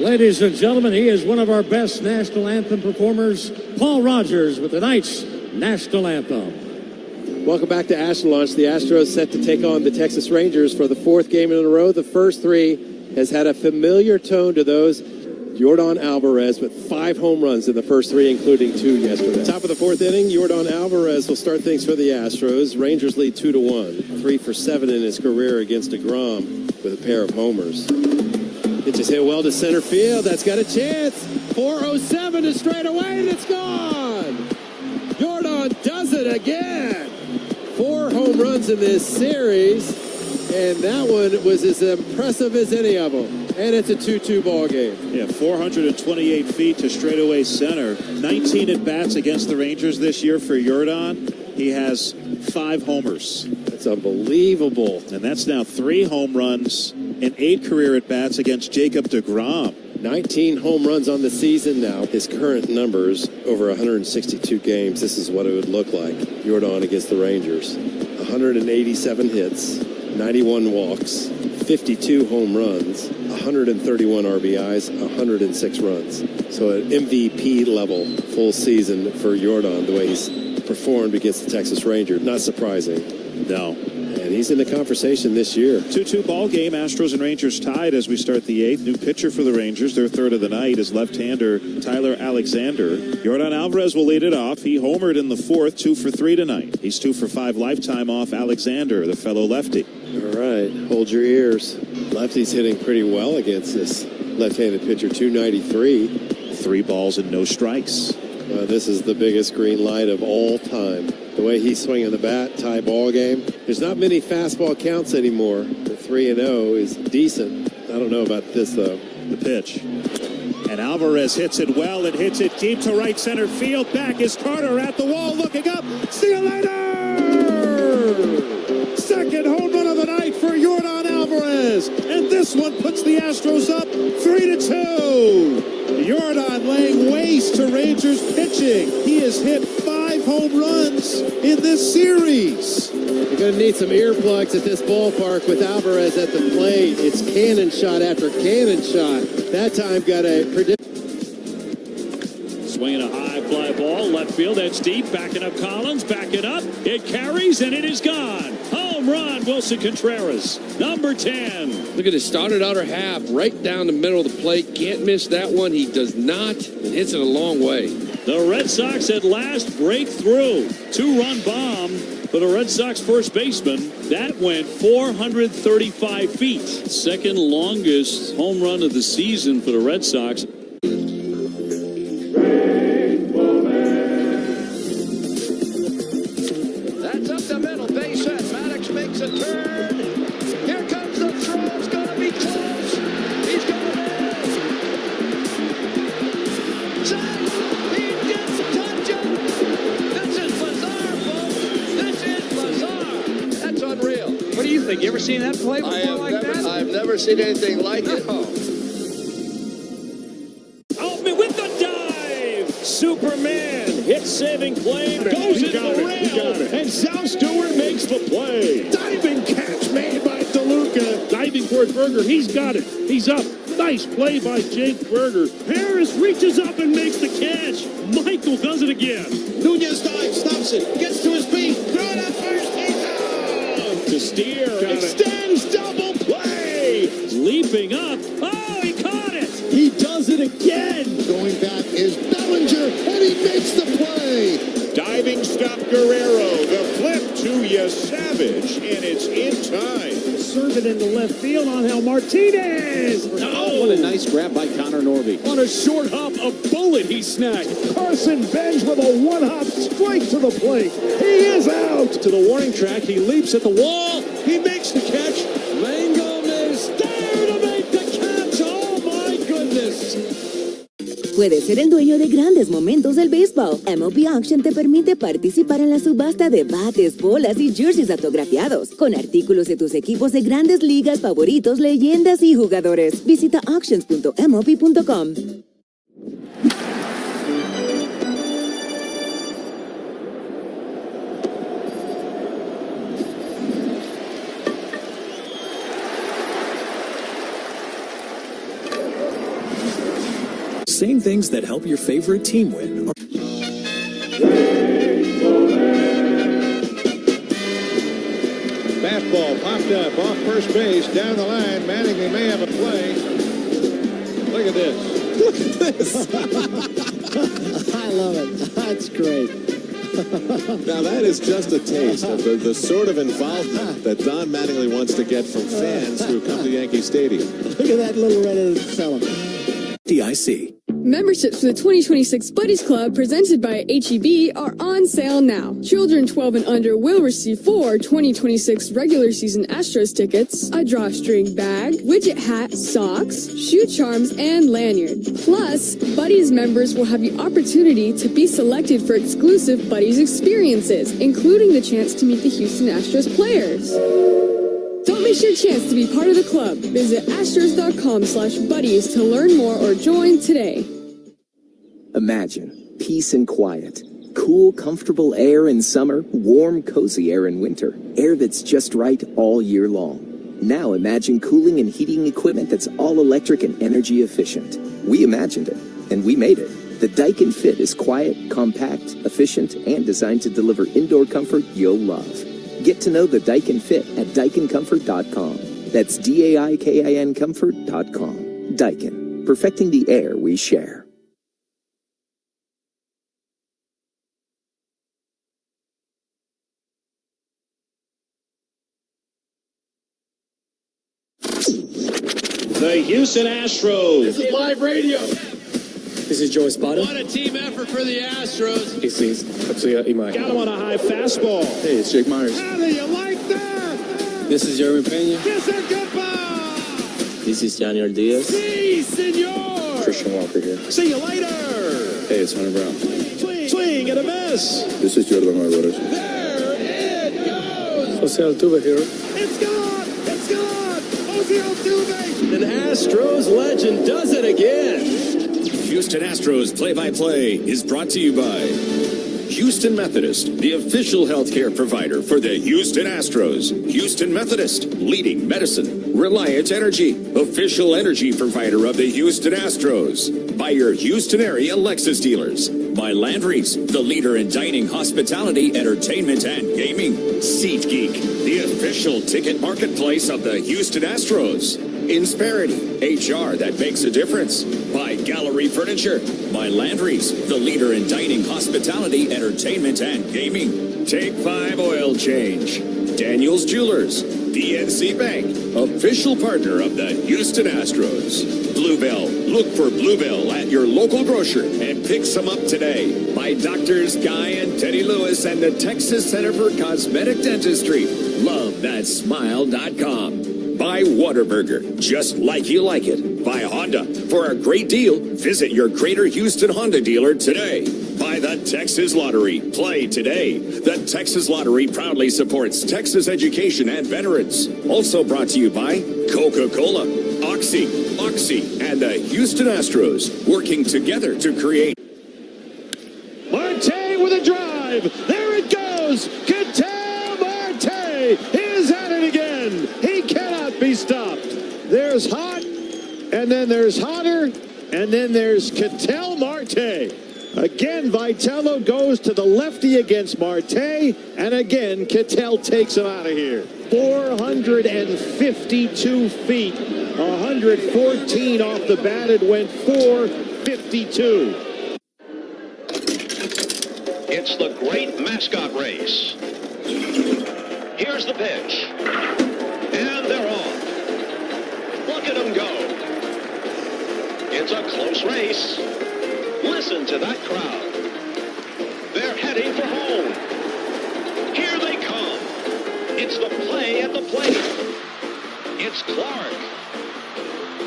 Ladies and gentlemen, he is one of our best national anthem performers, Paul Rogers, with tonight's national anthem. Welcome back to Astros. The Astros set to take on the Texas Rangers for the fourth game in a row. The first three has had a familiar tone to those. Yordan Alvarez with 5 home runs in the first 3, including 2 yesterday. Top of the fourth inning, Yordan Alvarez will start things for the Astros. Rangers lead 2-1. 3 for 7 in his career against DeGrom with a pair of homers. Pitches hit well to center field. That's got a chance. 4:07 to straight away, and it's gone. Yordan does it again. 4 home runs in this series, and that one was as impressive as any of them. And it's a 2-2 ball game. Yeah, 428 feet to straightaway center. 19 at-bats against the Rangers this year for Yordan. He has 5 homers. That's unbelievable. And that's now 3 home runs and 8 career at-bats against Jacob DeGrom. 19 home runs on the season now. His current numbers over 162 games. This is what it would look like. Yordan against the Rangers. 187 hits, 91 walks, 52 home runs, 131 RBIs, 106 runs. So an MVP level full season for Yordan, the way he's performed against the Texas Rangers. Not surprising. No. And he's in the conversation this year. 2-2 ball game. Astros and Rangers tied as we start the 8th. New pitcher for the Rangers. Their third of the night is left-hander Tyler Alexander. Yordan Alvarez will lead it off. He homered in the 4th, 2 for 3 tonight. He's 2 for 5 lifetime off Alexander, the fellow lefty. All right, hold your ears. Lefty's hitting pretty well against this left-handed pitcher, 293. 3 balls and no strikes. This is the biggest green light of all time. The way he's swinging the bat, tie ball game. There's not many fastball counts anymore. The 3-0 is decent. I don't know about this, though. The pitch. And Alvarez hits it well. It hits it deep to right center field. Back is Carter at the wall, looking up. See you later! Second home run of the night for Yordan Alvarez. And this one puts the Astros up 3-2. Yordan laying waste to Rangers pitching. He has hit 5 home runs in this series. You're going to need some earplugs at this ballpark with Alvarez at the plate. It's cannon shot after cannon shot. That time got a prediction. Swinging a high fly ball, left field, that's deep, backing up Collins, backing up, it carries, and it is gone. Home run, Wilson Contreras, number 10. Look at it, started outer half, right down the middle of the plate, can't miss that one, he does not, and hits it a long way. The Red Sox at last break through. 2-run bomb for the Red Sox first baseman. That went 435 feet. Second longest home run of the season for the Red Sox. That's up the middle, base hit. Maddox makes a turn. Here comes the throw. It's going to be close. He's going to nail. He didn't touch him. This is bizarre, folks. This is bizarre. That's unreal. What do you think? You ever seen that play before like that? I've never seen anything like it. Altman with the dive. Superman hit-saving play. Goes into the rail. And Sal Stewart makes the play. Diving catch made by DeLuca. Diving towards Berger. He's got it. He's up. Nice play by Jake Berger. Harris reaches up and makes the catch. Michael does it again. Nunez dives, stops it, gets to his feet. Throw it at first. He's out. To steer. Extends double play. Leaping up. Oh, he caught it. He does it again. Going back is Bellinger, and he makes the play. Diving stop Guerrero. The flip to Savage, and it's in time. Serve it into left field on Angel Martinez. Oh, what a nice grab by Connor Norby. On a short hop, a bullet he snagged. Carson Bench with a one-hop straight to the plate. He is out. To the warning track, he leaps at the wall. He makes the catch. Langholm is there to make the catch. Oh, my goodness. Puedes ser el dueño de grandes momentos del béisbol. MLB Auction te permite participar en la subasta de bates, bolas y jerseys autografiados, con artículos de tus equipos de grandes ligas favoritos, leyendas y jugadores. Visita auctions.mlb.com. Saying things that help your favorite team win. Fastball popped up off first base, down the line. Mattingly may have a play. Look at this. Look at this. I love it. That's great. Now that is just a taste of the sort of involvement that Don Mattingly wants to get from fans who come to Yankee Stadium. Look at that little red-headed fella. DIC. Memberships for the 2026 Buddies Club presented by HEB are on sale now. Children 12 and under will receive 4 2026 regular season Astros tickets, a drawstring bag, widget hat, socks, shoe charms, and lanyard. Plus, Buddies members will have the opportunity to be selected for exclusive Buddies experiences, including the chance to meet the Houston Astros players. Don't miss your chance to be part of the club. Visit astros.com/buddies to learn more or join today. Imagine peace and quiet. Cool, comfortable air in summer, warm, cozy air in winter. Air that's just right all year long. Now imagine cooling and heating equipment that's all electric and energy efficient. We imagined it, and we made it. The Daikin Fit is quiet, compact, efficient, and designed to deliver indoor comfort you'll love. Get to know the Daikin Fit at DaikinComfort.com. That's DAIKIN Comfort.com. Daikin, perfecting the air we share. The Houston Astros. This is live radio. This is Joe Espada. What a team effort for the Astros. This is Katsuya Imai. Got him on a high fastball. Hey, it's Jake Myers. How do you like that? This is Jeremy Pena. Kiss and goodbye. This is Daniel Diaz. Si, senor. Christian Walker here. See you later. Hey, it's Hunter Brown. Swing and a miss. This is Jordan Alvarez. There it goes. Jose Altuve here. It's gone. It's gone. Jose Altuve. An Astros legend does it again. Houston Astros play-by-play is brought to you by Houston Methodist, the official healthcare provider for the Houston Astros. Houston Methodist, leading medicine. Reliant Energy, official energy provider of the Houston Astros. By your Houston area Lexus dealers. By Landry's, the leader in dining, hospitality, entertainment, and gaming. SeatGeek, the official ticket marketplace of the Houston Astros. Insperity, HR that makes a difference. By Gallery Furniture. By Landry's, the leader in dining, hospitality, entertainment, and gaming. Take 5 oil change. Daniel's Jewelers. PNC Bank, official partner of the Houston Astros. Bluebell, look for Bluebell at your local grocer and pick some up today. By Doctors Guy and Teddy Lewis and the Texas Center for Cosmetic Dentistry. LoveThatSmile.com. By Whataburger, just like you like it. By Honda, for a great deal, visit your Greater Houston Honda dealer today. By the Texas Lottery, play today. The Texas Lottery proudly supports Texas education and veterans. Also brought to you by Coca-Cola, Oxy, and the Houston Astros, working together to create. Marte with a drive. There it goes. Ketel Marte is at it again. He cannot be stopped. There's hot, and then there's hotter, and then there's Ketel Marte. Again, Vitello goes to the lefty against Marte, and again, Ketel takes him out of here. 452 feet, 114 off the bat. It went 452. It's the great mascot race. Here's the pitch. And they're off. Look at them go. It's a close race. Listen to that crowd. They're heading for home. Here they come. It's the play at the plate. It's Clark.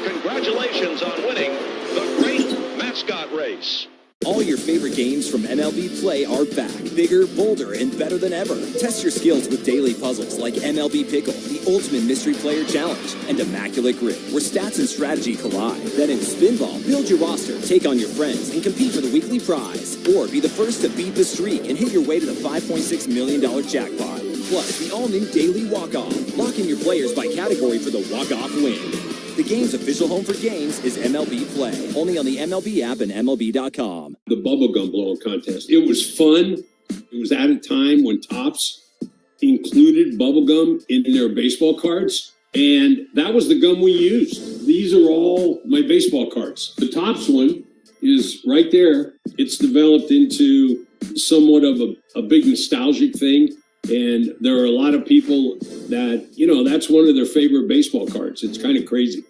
Congratulations on winning the great mascot race. All your favorite games from MLB Play are back, bigger, bolder, and better than ever. Test your skills with daily puzzles like MLB Pickle, the Ultimate Mystery Player Challenge, and Immaculate Grip, where stats and strategy collide. Then in Spinball, build your roster, take on your friends, and compete for the weekly prize. Or be the first to beat the streak and hit your way to the $5.6 million jackpot. Plus, the all-new Daily Walk-Off. Lock in your players by category for the walk-off win. The game's official home for games is MLB Play. Only on the MLB app and MLB.com. The bubblegum blowing contest. It was fun. It was at a time when Topps included bubblegum in their baseball cards. And that was the gum we used. These are all my baseball cards. The Topps one is right there. It's developed into somewhat of a big nostalgic thing. And there are a lot of people that, that's one of their favorite baseball cards. It's kind of crazy.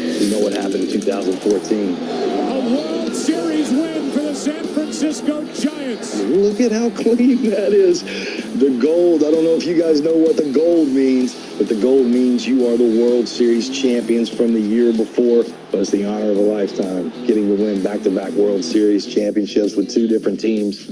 You know what happened in 2014. A World Series win for the San Francisco Giants. Look at how clean that is. The gold, I don't know if you guys know what the gold means, but the gold means you are the World Series champions from the year before. But it's the honor of a lifetime, getting to win back-to-back World Series championships with two different teams.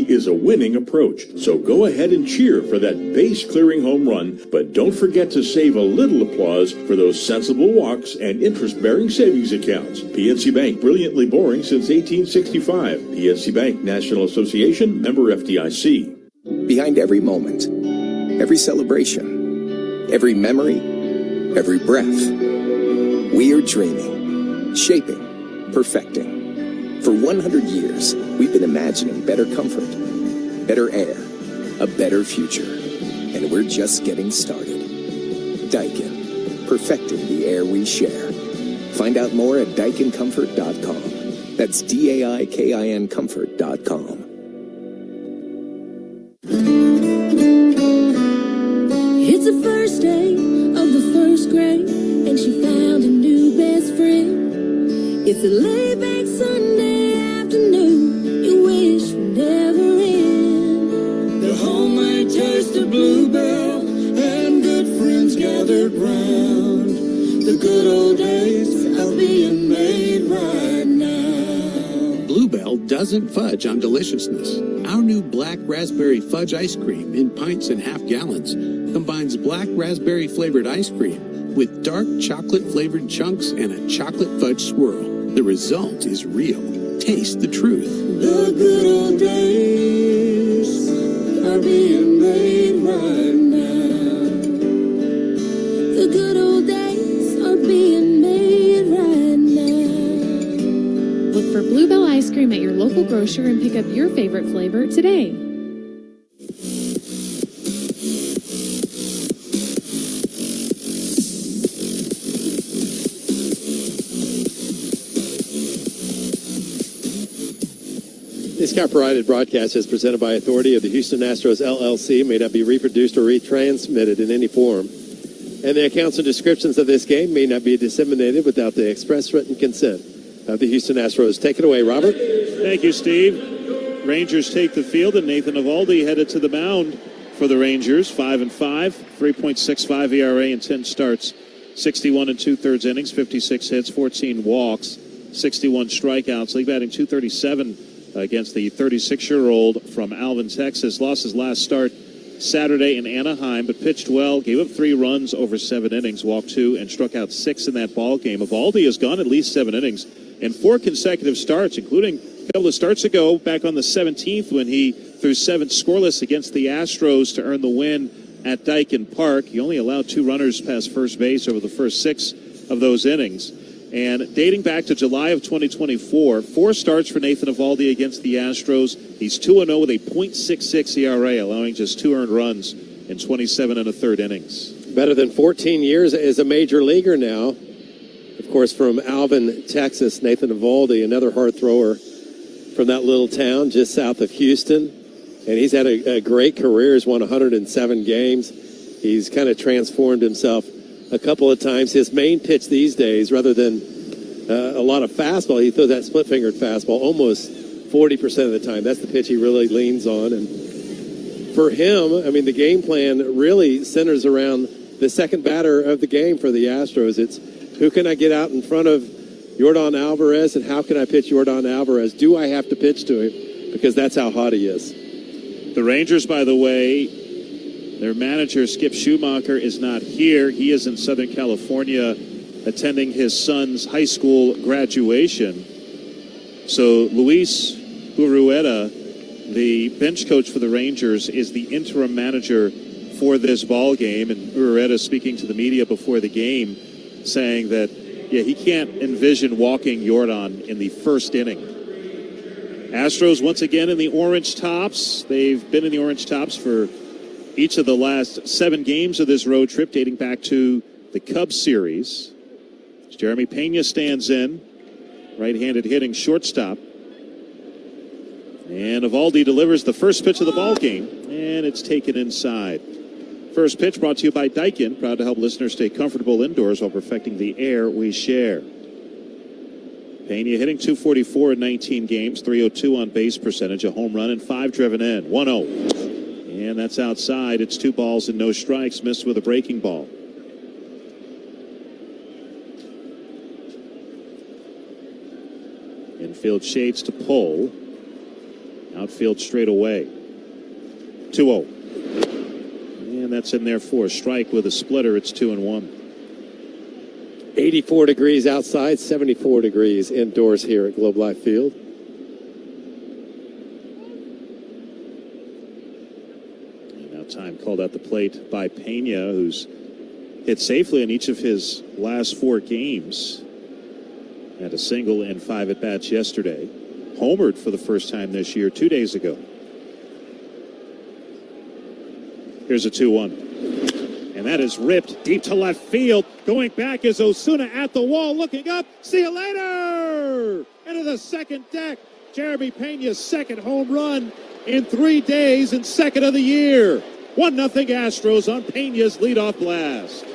Is a winning approach, so go ahead and cheer for that base-clearing home run, but don't forget to save a little applause for those sensible walks and interest-bearing savings accounts. PNC Bank, brilliantly boring since 1865. PNC Bank, National Association, member FDIC. Behind every moment, every celebration, every memory, every breath, we are dreaming, shaping, perfecting. For 100 years, we've been imagining better comfort, better air, a better future. And we're just getting started. Daikin, perfecting the air we share. Find out more at DaikinComfort.com. That's DAIKIN Comfort.com. It's the first day of the first grade, and she found a new best friend. It's a laid-back Sunday afternoon, you wish would never end. The homemade taste of Bluebell, and good friends gathered round. The good old days are being made right now. Bluebell doesn't fudge on deliciousness. Our new black raspberry fudge ice cream in pints and half gallons combines black raspberry flavored ice cream with dark chocolate flavored chunks and a chocolate fudge swirl. The result is real. Taste the truth. The good old days are being made right now. The good old days are being made right now. Look for Bluebell ice cream at your local grocer and pick up your favorite flavor today. This copyrighted broadcast is presented by authority of the Houston Astros, LLC, may not be reproduced or retransmitted in any form. And the accounts and descriptions of this game may not be disseminated without the express written consent of the Houston Astros. Take it away, Robert. Thank you, Steve. Rangers take the field, and Nathan Eovaldi headed to the mound for the Rangers. 5-5, 3.65 ERA in 10 starts, 61 2/3 innings, 56 hits, 14 walks, 61 strikeouts. League batting .237 against the 36-year-old from Alvin, Texas. Lost his last start Saturday in Anaheim, but pitched well, gave up 3 runs over 7 innings, walked 2, and struck out 6 in that ball game. Eovaldi has gone at least 7 innings in 4 consecutive starts, including a couple of starts ago back on the 17th when he threw 7 scoreless against the Astros to earn the win at Daikin Park. He only allowed 2 runners past first base over the first 6 of those innings. And dating back to July of 2024, 4 starts for Nathan Eovaldi against the Astros. He's 2-0 with a .66 ERA, allowing just 2 earned runs in 27 1/3 innings. Better than 14 years as a major leaguer now. Of course, from Alvin, Texas, Nathan Eovaldi, another hard thrower from that little town just south of Houston. And he's had a great career. He's won 107 games. He's kind of transformed himself a couple of times. His main pitch these days, rather than a lot of fastball, he throws that split-fingered fastball almost 40% of the time. That's the pitch he really leans on. And for him, I mean, the game plan really centers around the second batter of the game for the Astros. It's who can I get out in front of Yordan Alvarez, and how can I pitch Yordan Alvarez? Do I have to pitch to him? Because that's how hot he is. The Rangers, by the way, their manager, Skip Schumacher, is not here. He is in Southern California attending his son's high school graduation. So Luis Urueta, the bench coach for the Rangers, is the interim manager for this ball game. And Urueta speaking to the media before the game, saying that, he can't envision walking Jordan in the first inning. Astros once again in the orange tops. They've been in the orange tops for each of the last 7 games of this road trip, dating back to the Cubs series. Jeremy Pena stands in, right-handed hitting shortstop. And Eovaldi delivers the first pitch of the ball game, and it's taken inside. First pitch brought to you by Daikin, proud to help listeners stay comfortable indoors while perfecting the air we share. Pena hitting .244 in 19 games, .302 on base percentage, a home run and 5 driven in. 1-0. And that's outside. It's 2 balls and no strikes, missed with a breaking ball. Infield shades to pull. Outfield straight away. 2-0. And that's in there for a strike with a splitter. It's 2-1. 84 degrees outside, 74 degrees indoors here at Globe Life Field. And now time called at the plate by Pena, who's hit safely in each of his last 4 games. Had a single in 5 at-bats yesterday. Homered for the first time this year 2 days ago. Here's a 2-1. And that is ripped deep to left field. Going back is Osuna at the wall, looking up. See you later! Into the second deck. Jeremy Pena's second home run in 3 days and second of the year. 1-0 Astros on Pena's leadoff blast.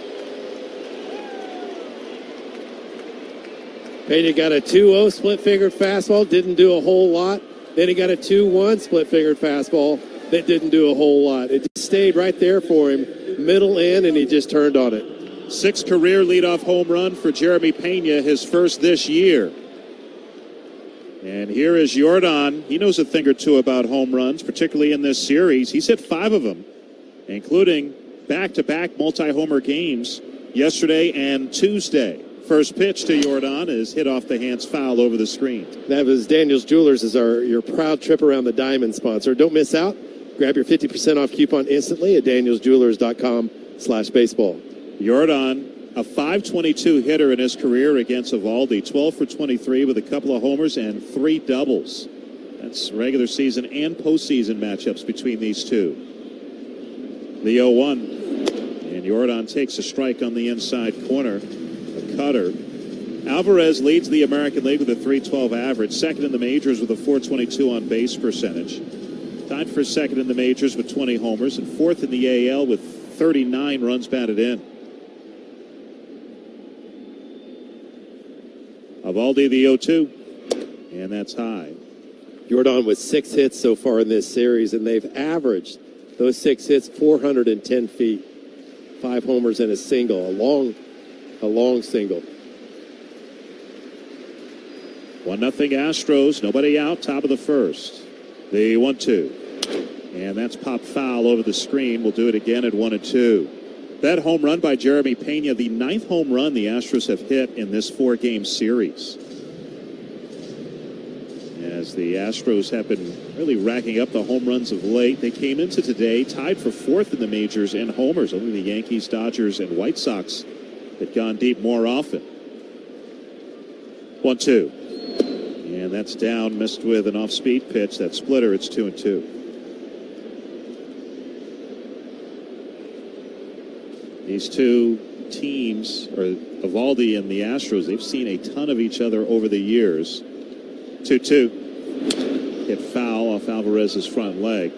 Pena got a 2-0 split-fingered fastball, didn't do a whole lot. Then he got a 2-1 split-fingered fastball that didn't do a whole lot. It just stayed right there for him, middle in, and he just turned on it. 6th career leadoff home run for Jeremy Pena, his first this year. And here is Jordan. He knows a thing or two about home runs, particularly in this series. He's hit 5 of them, including back-to-back multi-homer games yesterday and Tuesday. First pitch to Jordan is hit off the hands, foul over the screen. That was Daniels Jewelers is your proud trip around the diamond sponsor. Don't miss out. Grab your 50% off coupon instantly at danielsjewelers.com/baseball. Jordan, a .522 hitter in his career against Eovaldi, 12 for 23 with a couple of homers and 3 doubles. That's regular season and postseason matchups between these two. The 0-1. And Jordan takes a strike on the inside corner. A cutter. Alvarez leads the American League with a .312 average, second in the majors with a .422 on base percentage. Tied for second in the majors with 20 homers and 4th in the AL with 39 runs batted in. Eovaldi the 0-2, and that's high. Jordan with 6 hits so far in this series, and they've averaged those 6 hits 410 feet, 5 homers and a single, a long single. 1-0 Astros, nobody out, top of the first. The 1-2. And that's popped foul over the screen. We'll do it again at 1-2. That home run by Jeremy Pena, the 9th home run the Astros have hit in this 4-game series. As the Astros have been really racking up the home runs of late. They came into today tied for 4th in the majors in homers. Only the Yankees, Dodgers, and White Sox had gone deep more often. 1-2. And that's down, missed with an off-speed pitch. That splitter, it's 2-2. These two teams, or Eovaldi and the Astros, they've seen a ton of each other over the years. 2-2. Hit foul off Alvarez's front leg.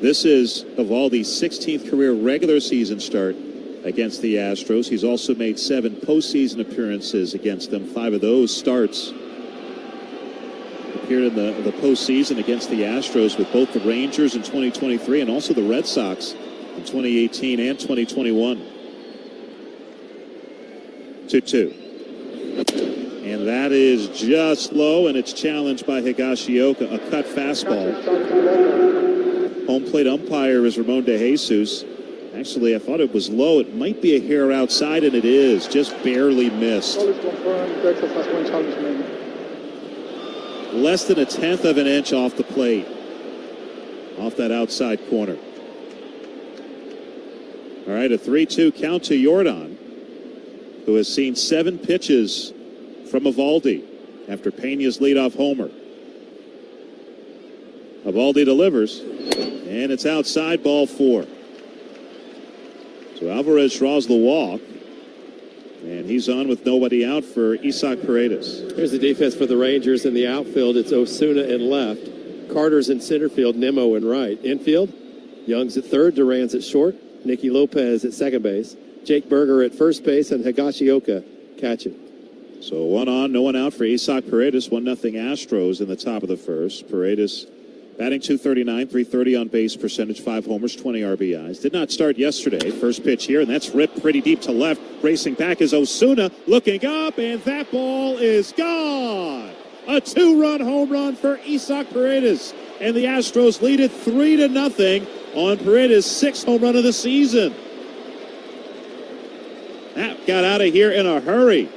This is Eovaldi's 16th career regular season start against the Astros. He's also made 7 postseason appearances against them. 5 of those starts appeared in the postseason against the Astros with both the Rangers in 2023 and also the Red Sox in 2018 and 2021. 2-2. And that is just low, and it's challenged by Higashioka, a cut fastball. Home plate umpire is Ramon De Jesus. Actually, I thought it was low. It might be a hair outside, and it is. Just barely missed. Less than a tenth of an inch off the plate. Off that outside corner. All right, a 3-2 count to Jordan, who has seen 7 pitches from Eovaldi after Pena's leadoff homer. Eovaldi delivers, and it's outside, ball 4. So Alvarez draws the walk, and he's on with nobody out for Isaac Paredes. Here's the defense for the Rangers in the outfield. It's Osuna in left, Carter's in center field, Nimmo in right. Infield, Young's at third, Duran's at short, Nicky Lopez at second base, Jake Berger at first base, and Higashioka catching. So 1 on, no one out for Isaac Paredes. 1-0 Astros in the top of the first. Paredes batting .239, .330 on base percentage, 5 homers, 20 RBIs. Did not start yesterday. First pitch here, and that's ripped pretty deep to left. Racing back is Osuna, looking up, and that ball is gone. A 2-run home run for Isaac Paredes, and the Astros lead it 3-0 on Paredes' 6th home run of the season. That got out of here in a hurry.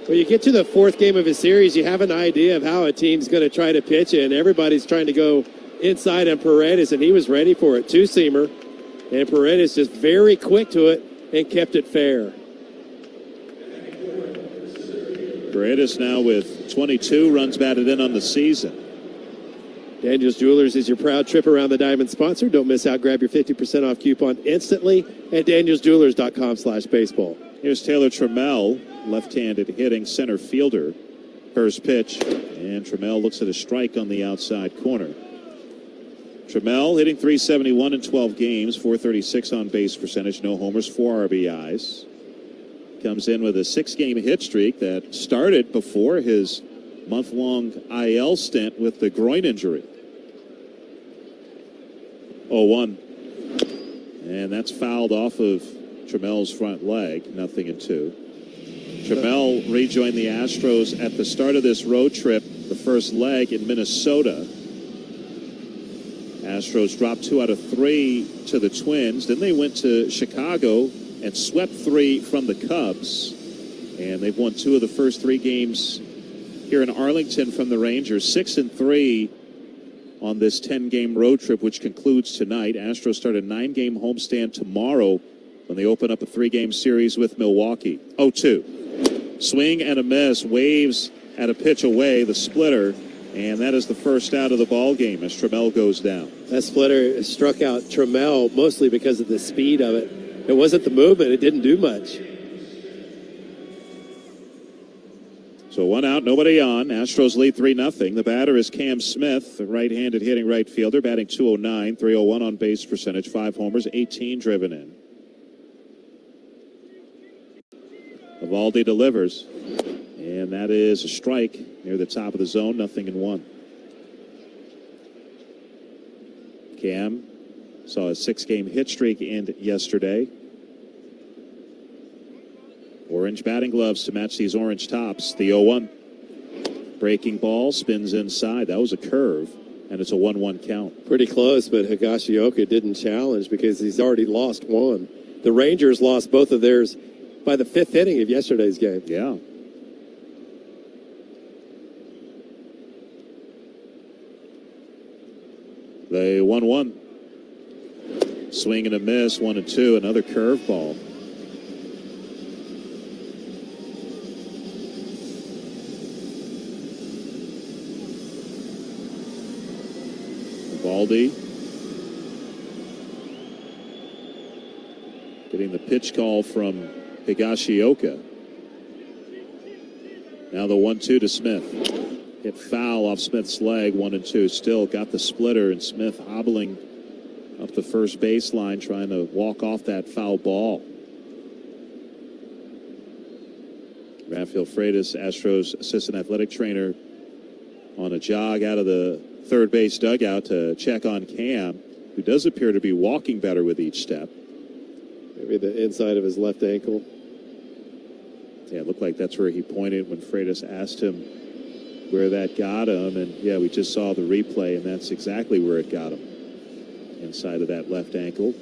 When you get to the 4th game of a series, you have an idea of how a team's going to try to pitch it, and everybody's trying to go inside on Paredes, and he was ready for it. 2-seamer, and Paredes just very quick to it and kept it fair. Paredes now with 22 runs batted in on the season. Daniels Jewelers is your proud trip around the diamond sponsor. Don't miss out. Grab your 50% off coupon instantly at danielsjewelers.com/baseball. Here's Taylor Trammell, left-handed hitting center fielder. First pitch, and Trammell looks at a strike on the outside corner. Trammell hitting .371 in 12 games, .436 on base percentage, no homers, 4 RBIs. Comes in with a 6-game hit streak that started before his month-long IL stint with the groin injury. 0-1. And that's fouled off of Trammell's front leg, 0-2. Trammell rejoined the Astros at the start of this road trip, the first leg in Minnesota. Astros dropped 2 out of 3 to the Twins. Then they went to Chicago and swept 3 from the Cubs. And they've won 2 of the first 3 games here in Arlington from the Rangers. 6-3 on this 10-game road trip, which concludes tonight. Astros start a 9-game homestand tomorrow when they open up a 3-game series with Milwaukee. 0-2. Swing and a miss. Waves at a pitch away, the splitter. And that is the first out of the ball game as Trammell goes down. That splitter struck out Trammell mostly because of the speed of it. It wasn't the movement. It didn't do much. So 1 out, nobody on. Astros lead 3-0. The batter is Cam Smith, the right-handed hitting right fielder, batting .209, .301 on base percentage, 5 homers, 18 driven in. Eovaldi delivers, and that is a strike near the top of the zone, 0-1. Cam saw a 6-game hit streak end yesterday. Orange batting gloves to match these orange tops. The 0-1. Breaking ball, spins inside. That was a curve, and it's a 1-1 count. Pretty close, but Higashioka didn't challenge because he's already lost 1. The Rangers lost both of theirs by the 5th inning of yesterday's game. Yeah. The 1-1. Swing and a miss, 1-2. Another curveball. Eovaldi getting the pitch call from Higashioka. Now the 1-2 to Smith. Hit foul off Smith's leg, 1-2. Still got the splitter, and Smith hobbling up the first baseline, trying to walk off that foul ball. Rafael Freitas, Astros assistant athletic trainer, on a jog out of the third base dugout to check on Cam, who does appear to be walking better with each step. Maybe the inside of his left ankle. Yeah, it looked like that's where he pointed when Freitas asked him where that got him. And, yeah, we just saw the replay, and that's exactly where it got him. inside of that left ankle.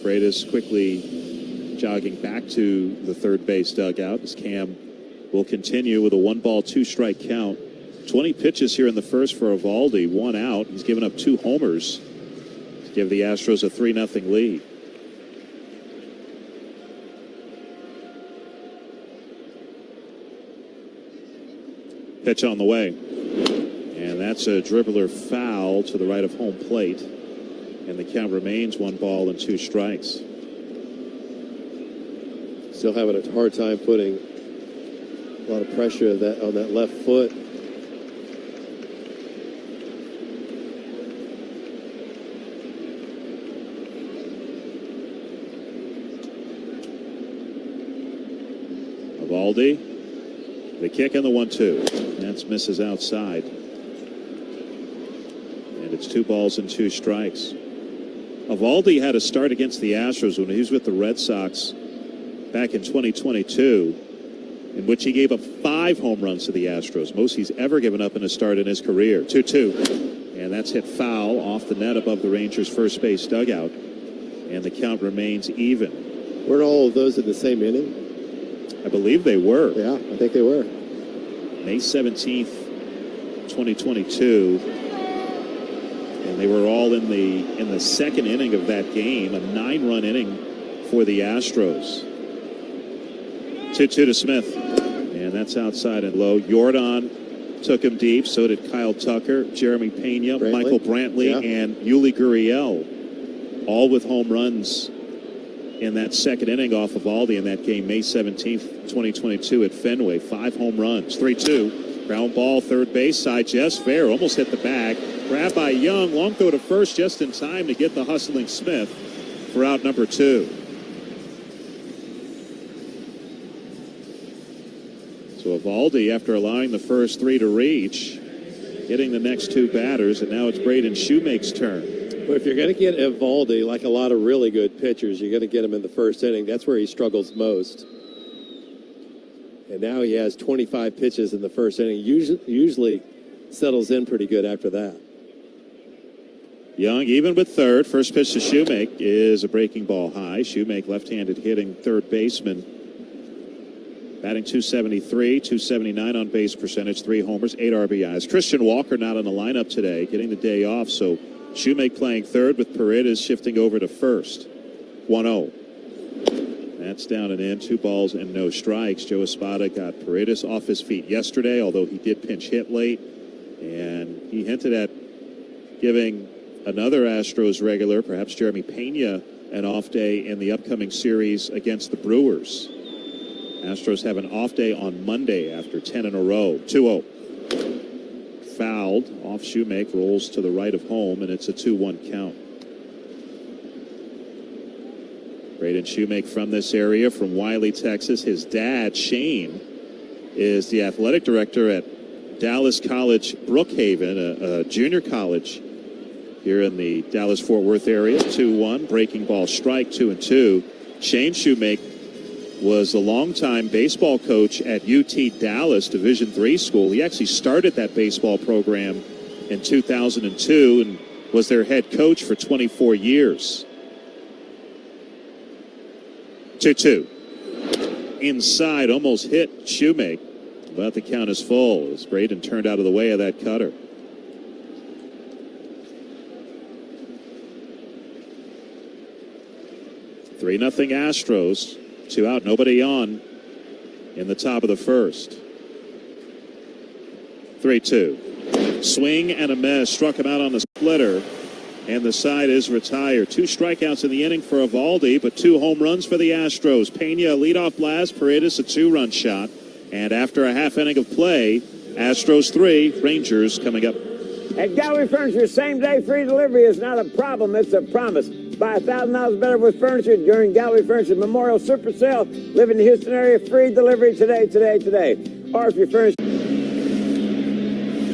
Freitas quickly jogging back to the third base dugout as Cam will continue with a 1-ball, 2-strike count. 20 pitches here in the first for Eovaldi, 1 out. He's given up 2 homers to give the Astros a 3-0 lead. Pitch on the way. And that's a dribbler foul to the right of home plate. And the count remains 1 ball and 2 strikes. Still having a hard time putting a lot of pressure on that left foot. Eovaldi, the kick and the 1-2. That's misses outside. And it's 2 balls and 2 strikes. Eovaldi had a start against the Astros when he was with the Red Sox back in 2022, in which he gave up 5 home runs to the Astros, most he's ever given up in a start in his career. 2-2. And that's hit foul off the net above the Rangers' first base dugout. And the count remains even. Weren't all of those in the same inning? I believe they were. Yeah, I think they were. May 17th, 2022. And they were all in the second inning of that game, a 9-run inning for the Astros. 2-2 to Smith. And that's outside and low. Jordan took him deep. So did Kyle Tucker, Jeremy Pena, Michael Brantley, and Yuli Gurriel. All with home runs in that second inning off of Eovaldi in that game, May 17th, 2022 at Fenway. 5 home runs. 3-2. Ground ball, third base, side just fair. Almost hit the bag. Grabbed by Young. Long throw to first just in time to get the hustling Smith for out number 2. So Eovaldi, after allowing the first 3 to reach, getting the next 2 batters, and now it's Braden Shoemake's turn. Well, if you're going to get Eovaldi, like a lot of really good pitchers, you're going to get him in the first inning. That's where he struggles most. And now he has 25 pitches in the first inning. Usually settles in pretty good after that. Young even with third. First pitch to Shoemake is a breaking ball high. Shoemake left-handed hitting third baseman. Batting .273, .279 on base percentage, 3 homers, 8 RBIs. Christian Walker not in the lineup today, getting the day off. So Shoemake playing third with Paredes shifting over to first. 1-0. That's down and in. 2 balls and no strikes. Joe Espada got Paredes off his feet yesterday, although he did pinch hit late. And he hinted at giving another Astros regular, perhaps Jeremy Pena, an off day in the upcoming series against the Brewers. Astros have an off day on Monday after 10 in a row. 2-0. Fouled off Shoemake, rolls to the right of home, and it's a 2-1 count. Braden Shoemake from this area, from Wiley, Texas. His dad, Shane, is the athletic director at Dallas College Brookhaven, a junior college here in the Dallas-Fort Worth area. 2-1, breaking ball strike, 2-2. Shane Shoemake was a longtime baseball coach at UT Dallas Division III school. He actually started that baseball program in 2002 and was their head coach for 24 years. 2-2. Inside, almost hit Shoemake, but the count is full as Braden turned out of the way of that cutter. Three 0 Astros. 2 out, nobody on in the top of the first. 3-2. Swing and a miss. Struck him out on the splitter, and the side is retired. 2 strikeouts in the inning for Eovaldi, but 2 home runs for the Astros. Pena, a leadoff blast. Paredes, a 2-run shot. And after a half inning of play, Astros 3, Rangers coming up. At Gallery Furniture, same-day free delivery is not a problem, it's a promise. Buy $1,000 better with furniture during Gallery Furniture Memorial Super Sale. Live in the Houston area, free delivery today. Or if you're furnished.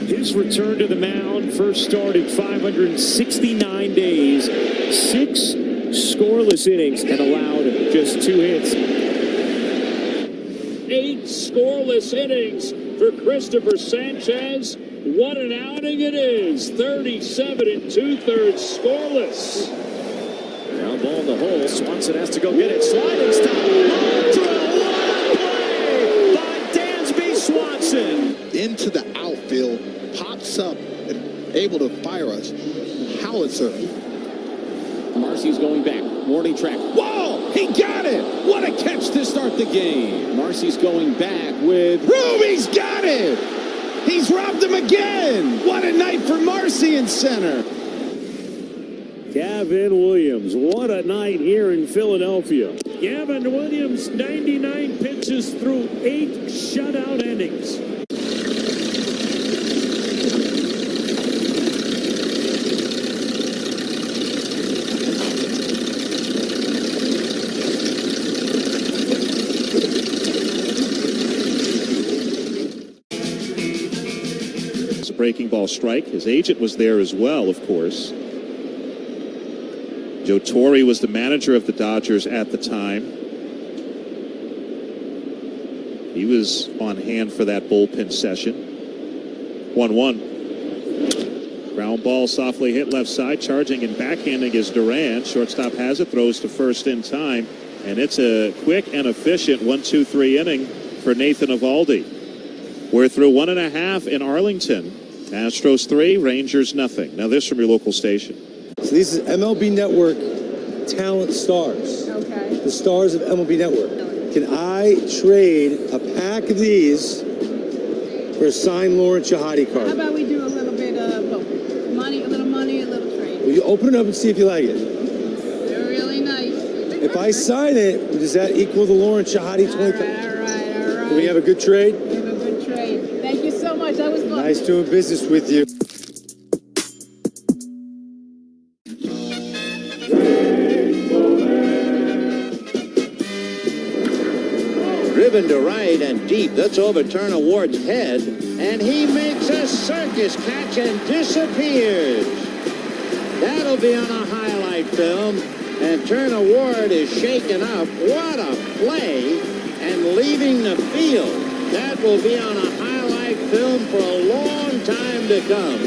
His return to the mound, first start in 569 days. 6 scoreless innings and allowed just 2 hits. 8 scoreless innings for Christopher Sanchez. What an outing it is. 37 2/3 scoreless. Now ball in the hole. Swanson has to go get it. Sliding stop. On throw. What a play by Dansby Swanson. Into the outfield. Pops up and able to fire us. Howitzer. Marcy's going back. Warning track. Whoa! He got it! What a catch to start the game. Marcy's going back with... Ruby's got it! He's robbed him again! What a night for Marcy in center. Gavin Williams, what a night here in Philadelphia. Gavin Williams, 99 pitches through 8 shutout innings. Breaking ball strike. His agent was there as well, of course. Joe Torre was the manager of the Dodgers at the time. He was on hand for that bullpen session. 1-1. Ground ball softly hit left side. Charging and backhanding is Duran. Shortstop has it. Throws to first in time. And it's a quick and efficient 1-2-3 inning for Nathan Eovaldi. We're through 1.5 in Arlington. Astros 3, Rangers nothing. Now this from your local station. So this is MLB Network Talent Stars. Okay. The stars of MLB Network. Can I trade a pack of these for a signed Lauren Shahadi card? How about we do a little bit of both? Money, a little trade. Will you open it up and see if you like it? They're really nice. If I sign it, does that equal the Lauren Shahadi 20? All right. Do we have a good trade? We have a good trade. Thank you so much. That was fun. Nice doing business with you. Driven to right and deep. That's overturn a Ward's head. And he makes a circus catch and disappears. That'll be on a highlight film. And Turner Ward is shaken up. What a play. And leaving the field. That will be on a highlight film for a long time to come.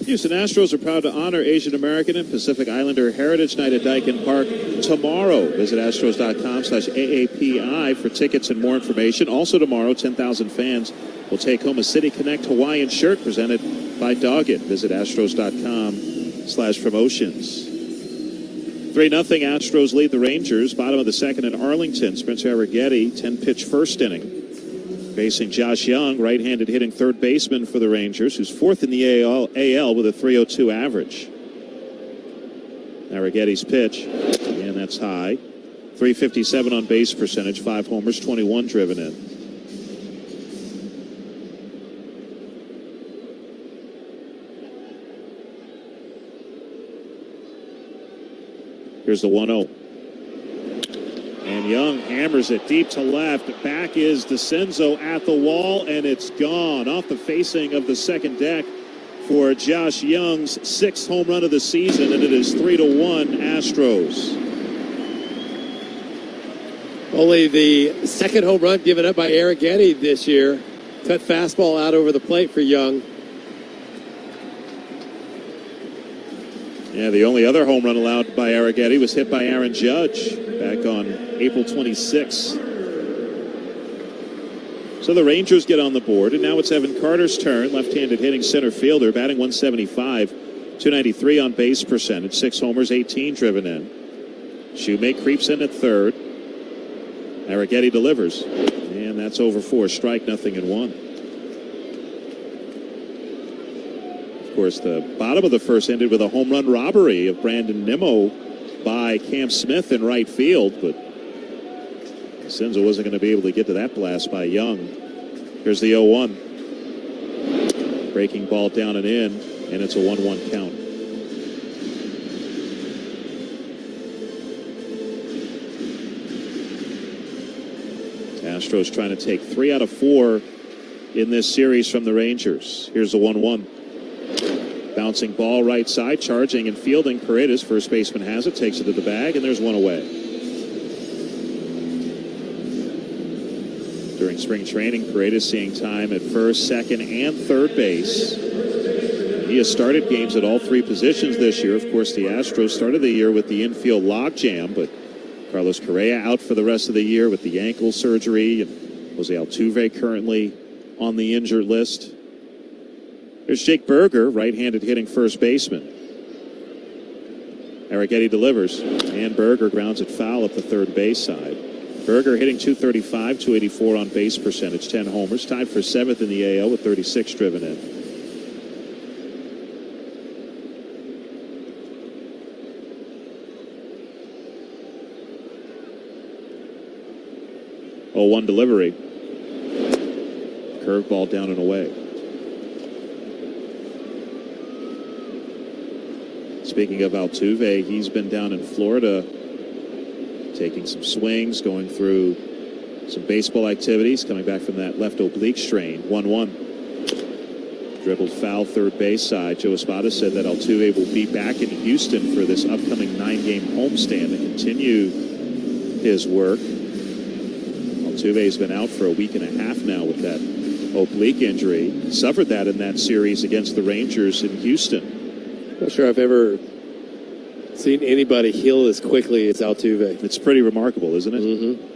Houston Astros are proud to honor Asian American and Pacific Islander Heritage Night at Dyken Park tomorrow. Visit Astros.com/AAPI for tickets and more information. Also tomorrow, 10,000 fans will take home a City Connect Hawaiian shirt presented by Doggett. Visit Astros.com/promotions. 3-0 Astros lead the Rangers. Bottom of the second in Arlington. Spencer Arrighetti, 10-pitch first inning. Facing Josh Young, right-handed hitting third baseman for the Rangers, who's fourth in the AL with a .302 average. Arrighetti's pitch, and that's high. .357 on base percentage, 5 homers, 21 driven in. Here's the 1-0. And Young hammers it deep to left. Back is DeCenzo at the wall, and it's gone off the facing of the second deck for Josh Young's 6th home run of the season, and it is 3-1 Astros. Only the second home run given up by Arrighetti this year. Cut fastball out over the plate for Young. Yeah, the only other home run allowed by Arrighetti was hit by Aaron Judge back on April 26th. So the Rangers get on the board, and now it's Evan Carter's turn. Left-handed hitting center fielder, batting .175, .293 on base percentage, 6 homers, 18 driven in. Shoemake creeps in at third. Arrighetti delivers. And that's over 4. Strike, 0-1. Of course, the bottom of the first ended with a home run robbery of Brandon Nimmo by Cam Smith in right field, but Senza wasn't going to be able to get to that blast by Young. Here's the 0-1. Breaking ball down and in, and it's a 1-1 count. Astros trying to take 3 out of 4 in this series from the Rangers. Here's the 1-1. Bouncing ball right side, charging and fielding. Paredes, first baseman, has it, takes it to the bag, and there's one away. During spring training, Paredes seeing time at first, second, and third base. He has started games at all 3 positions this year. Of course, the Astros started the year with the infield logjam, but Carlos Correa out for the rest of the year with the ankle surgery, and Jose Altuve currently on the injured list. There's Jake Berger, right-handed hitting first baseman. Arrighetti delivers, and Berger grounds it foul up the third base side. Berger hitting .235, .284 on base percentage, 10 homers, tied for 7th in the AL with 36 driven in. Oh, 1 delivery. Curveball down and away. Speaking of Altuve, he's been down in Florida taking some swings, going through some baseball activities, coming back from that left oblique strain. 1-1. Dribbled foul third base side. Joe Espada said that Altuve will be back in Houston for this upcoming 9-game homestand to continue his work. Altuve's been out for a week and a half now with that oblique injury. Suffered that in that series against the Rangers in Houston. Not sure I've ever seen anybody heal as quickly as Altuve. It's pretty remarkable, isn't it? Mm-hmm.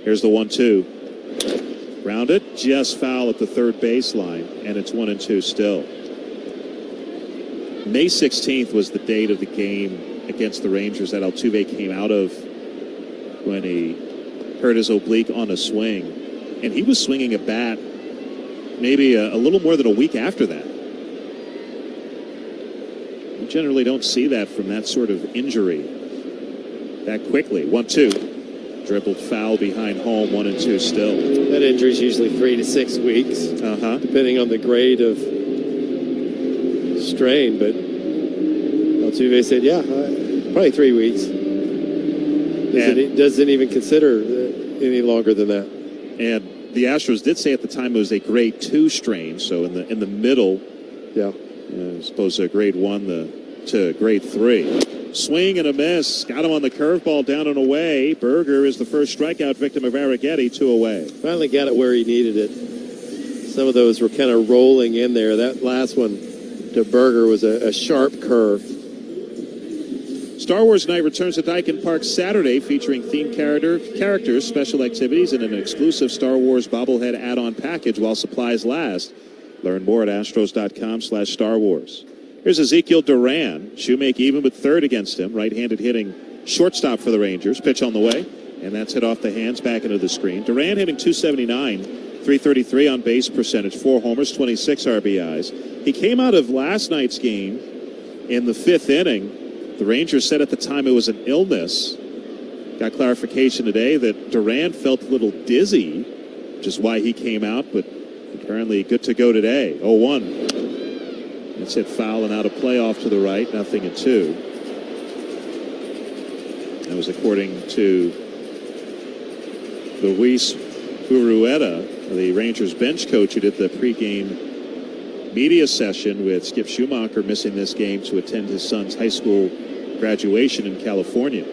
Here's the 1-2. Grounded, just foul at the third baseline, and it's 1-2 still. May 16th was the date of the game against the Rangers that Altuve came out of when he hurt his oblique on a swing. And he was swinging a bat maybe a little more than a week after that. You generally don't see that from that sort of injury that quickly. 1-2. Dribbled foul behind home, 1-2 still. That injury is usually 3 to 6 weeks, depending on the grade of strain. But Altuve said, yeah, probably 3 weeks. Doesn't even consider any longer than that. And the Astros did say at the time it was a grade 2 strain, so in the middle. Yeah. As opposed to grade 1 to grade 3. Swing and a miss. Got him on the curveball down and away. Berger is the first strikeout victim of Arrighetti, 2 away. Finally got it where he needed it. Some of those were kind of rolling in there. That last one to Berger was a sharp curve. Star Wars Night returns to Dyken Park Saturday, featuring themed characters, special activities, and an exclusive Star Wars bobblehead add-on package while supplies last. Learn more at astros.com/Star Wars. Here's Ezekiel Duran. Shoemake even with third against him. Right-handed hitting shortstop for the Rangers. Pitch on the way, and that's hit off the hands back into the screen. Duran hitting .279, .333 on base percentage, 4 homers, 26 RBIs. He came out of last night's game in the 5th inning. The Rangers said at the time it was an illness. Got clarification today that Duran felt a little dizzy, which is why he came out, but apparently good to go today. 0-1. It's hit foul and out of play off to the right, 0-2. That was according to Luis Urueta, the Rangers bench coach, who did the pregame media session with Skip Schumacher missing this game to attend his son's high school graduation in California.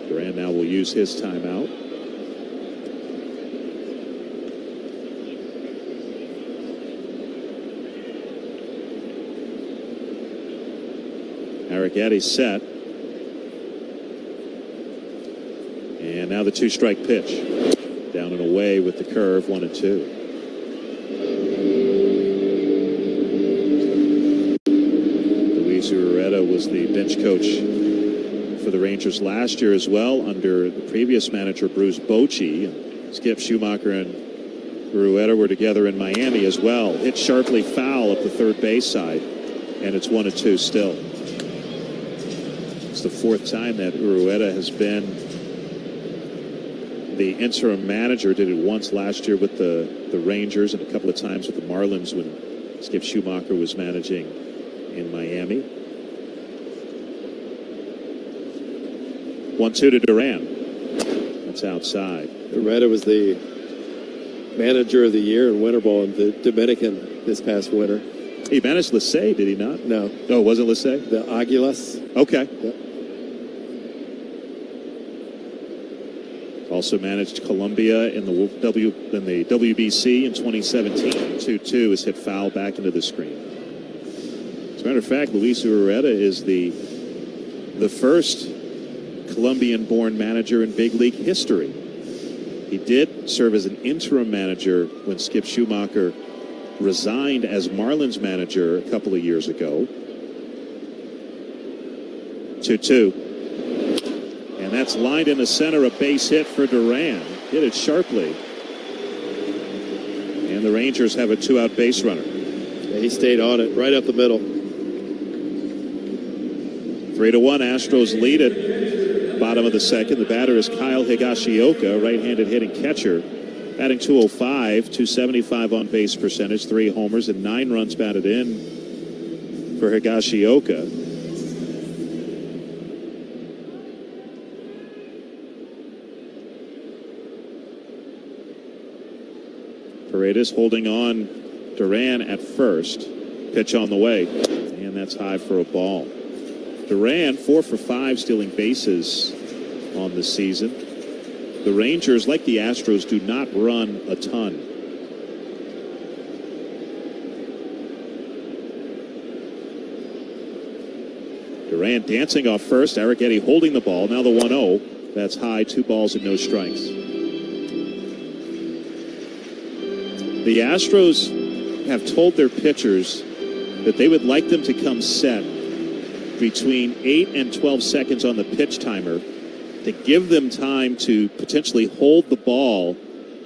Duran now will use his timeout. Arrighetti set. And now the 2-strike pitch. Down and away with the curve, 1-2. Luis Ureta was the bench coach for the Rangers last year as well under the previous manager, Bruce Bochy. And Skip Schumacher and Rueda were together in Miami as well. Hit sharply foul up the third base side, and it's 1-2 still. It's the fourth time that Rueda has been the interim manager. Did it once last year with the Rangers and a couple of times with the Marlins when Skip Schumacher was managing in Miami. 1-2 to Duran. That's outside. Rueda was the manager of the year in winter ball in the Dominican this past winter. He managed Licey, did he not? No. Oh, was it Licey? The Aguilas. Okay. Yep. Also managed Columbia in the WBC in 2017. 2-2 is hit foul back into the screen. As a matter of fact, Luis Ureta is the first Colombian-born manager in big league history. He did serve as an interim manager when Skip Schumacher resigned as Marlins manager a couple of years ago. 2-2. And that's lined in the center, a base hit for Duran. Hit it sharply. And the Rangers have a 2-out base runner. Yeah, he stayed on it right up the middle. 3-1, Astros lead it. Bottom of the second. The batter is Kyle Higashioka, right-handed hitting catcher. Batting .205, .275 on base percentage, 3 homers and 9 runs batted in for Higashioka. Paredes holding on Duran at first. Pitch on the way. And that's high for a ball. Duran, 4 for 5 stealing bases on the season. The Rangers, like the Astros, do not run a ton. Duran dancing off first. Arrighetti holding the ball. Now the 1-0. That's high. 2 balls and no strikes. The Astros have told their pitchers that they would like them to come set between 8 and 12 seconds on the pitch timer to give them time to potentially hold the ball,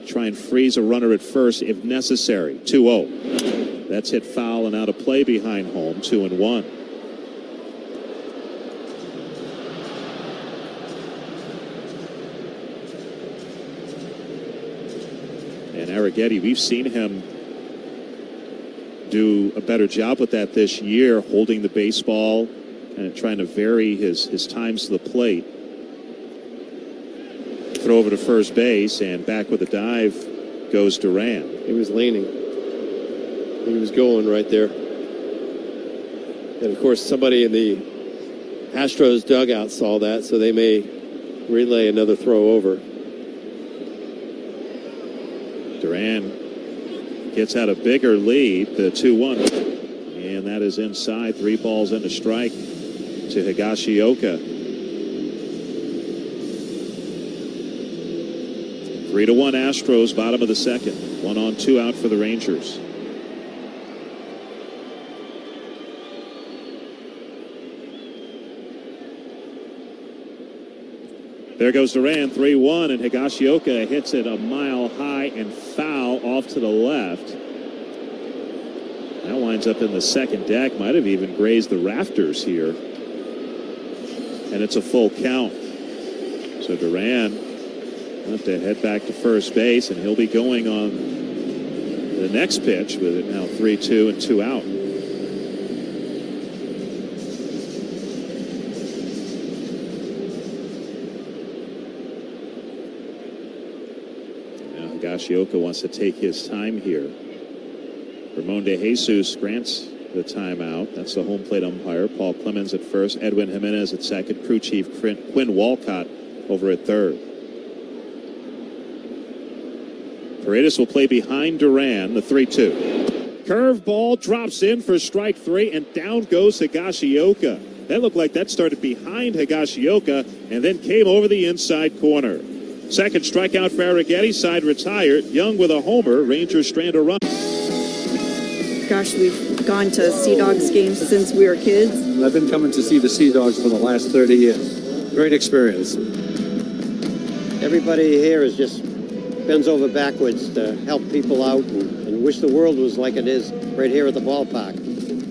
try and freeze a runner at first if necessary. 2-0. That's hit foul and out of play behind home. 2-1. And Arrighetti, we've seen him do a better job with that this year, holding the baseball and trying to vary his times to the plate. Throw over to first base, and back with a dive goes Duran. He was leaning. He was going right there. And of course, somebody in the Astros dugout saw that, so they may relay another throw over. Duran gets out a bigger lead, the 2-1. And that is inside. 3 balls and a strike to Higashioka. 3-1 Astros, bottom of the second. 1 on, 2 out for the Rangers. There goes Duran, 3-1, and Higashioka hits it a mile high and foul off to the left. That winds up in the second deck, might have even grazed the rafters here. And it's a full count. So Duran will have to head back to first base, and he'll be going on the next pitch with it now 3-2 and 2 out. Higashioka wants to take his time here. Ramon De Jesus grants the timeout. That's the home plate umpire. Paul Clemens at first, Edwin Jimenez at second, crew chief Quinn Walcott over at third. Paredes will play behind Duran, the 3-2. Curveball drops in for strike 3, and down goes Higashioka. That looked like that started behind Higashioka and then came over the inside corner. Second strikeout for Arrighetti, side retired. Young with a homer. Rangers strand a run. Gosh, we've gone to Sea Dogs games since we were kids. I've been coming to see the Sea Dogs for the last 30 years. Great experience. Everybody here is just bends over backwards to help people out and wish the world was like it is right here at the ballpark.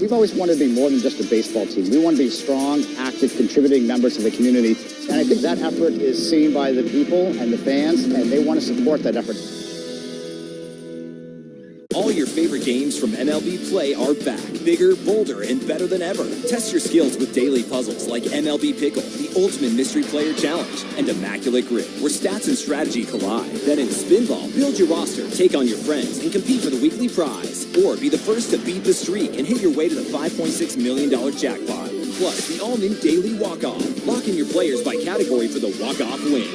We've always wanted to be more than just a baseball team. We want to be strong, active, contributing members of the community. And I think that effort is seen by the people and the fans, and they want to support that effort. All your favorite games from MLB Play are back, bigger, bolder, and better than ever. Test your skills with daily puzzles like MLB Pickle, the Ultimate Mystery Player Challenge, and Immaculate Grip, where stats and strategy collide. Then in Spinball, build your roster, take on your friends, and compete for the weekly prize. Or be the first to beat the streak and hit your way to the $5.6 million jackpot. Plus, the all-new Daily Walk-Off. Lock in your players by category for the walk-off win.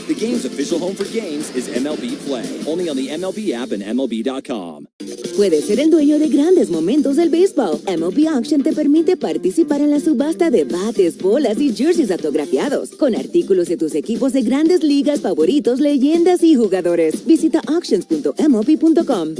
The game's official home for games is MLB Play, only on the MLB app and MLB.com. Puedes ser el dueño de grandes momentos del béisbol. MLB Auction te permite participar en la subasta de bates, bolas y jerseys autografiados, con artículos de tus equipos de grandes ligas favoritos, leyendas y jugadores. Visita auctions.mlb.com.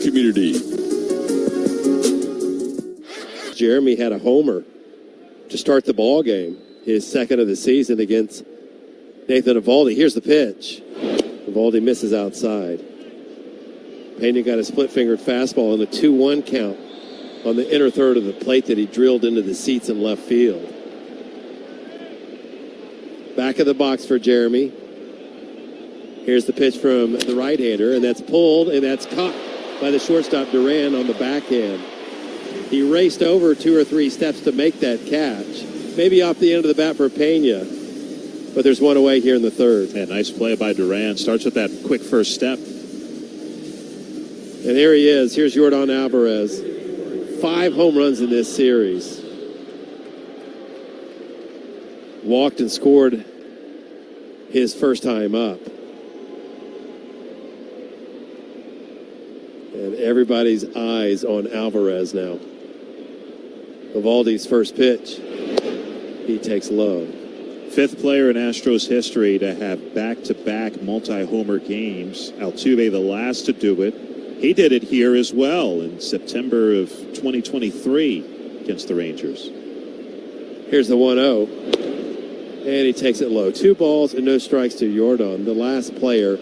Community. Jeremy had a homer to start the ball game, his second of the season against Nathan Eovaldi. Here's the pitch. Eovaldi misses outside. Pena got a split-fingered fastball on a 2-1 count on the inner third of the plate that he drilled into the seats in left field. Back of the box for Jeremy. Here's the pitch from the right-hander, and that's pulled, and that's caught by the shortstop Duran on the backhand. He raced over 2 or 3 steps to make that catch. Maybe off the end of the bat for Pena, but there's one away here in the third. Yeah, nice play by Duran. Starts with that quick first step. And here he is. Here's Yordan Alvarez. 5 home runs in this series. Walked and scored his first time up. And everybody's eyes on Alvarez now. Eovaldi's first pitch. He takes low. 5th player in Astros history to have back-to-back multi-homer games. Altuve the last to do it. He did it here as well in September of 2023 against the Rangers. Here's the 1-0. And he takes it low. 2 balls and no strikes to Yordan, the last player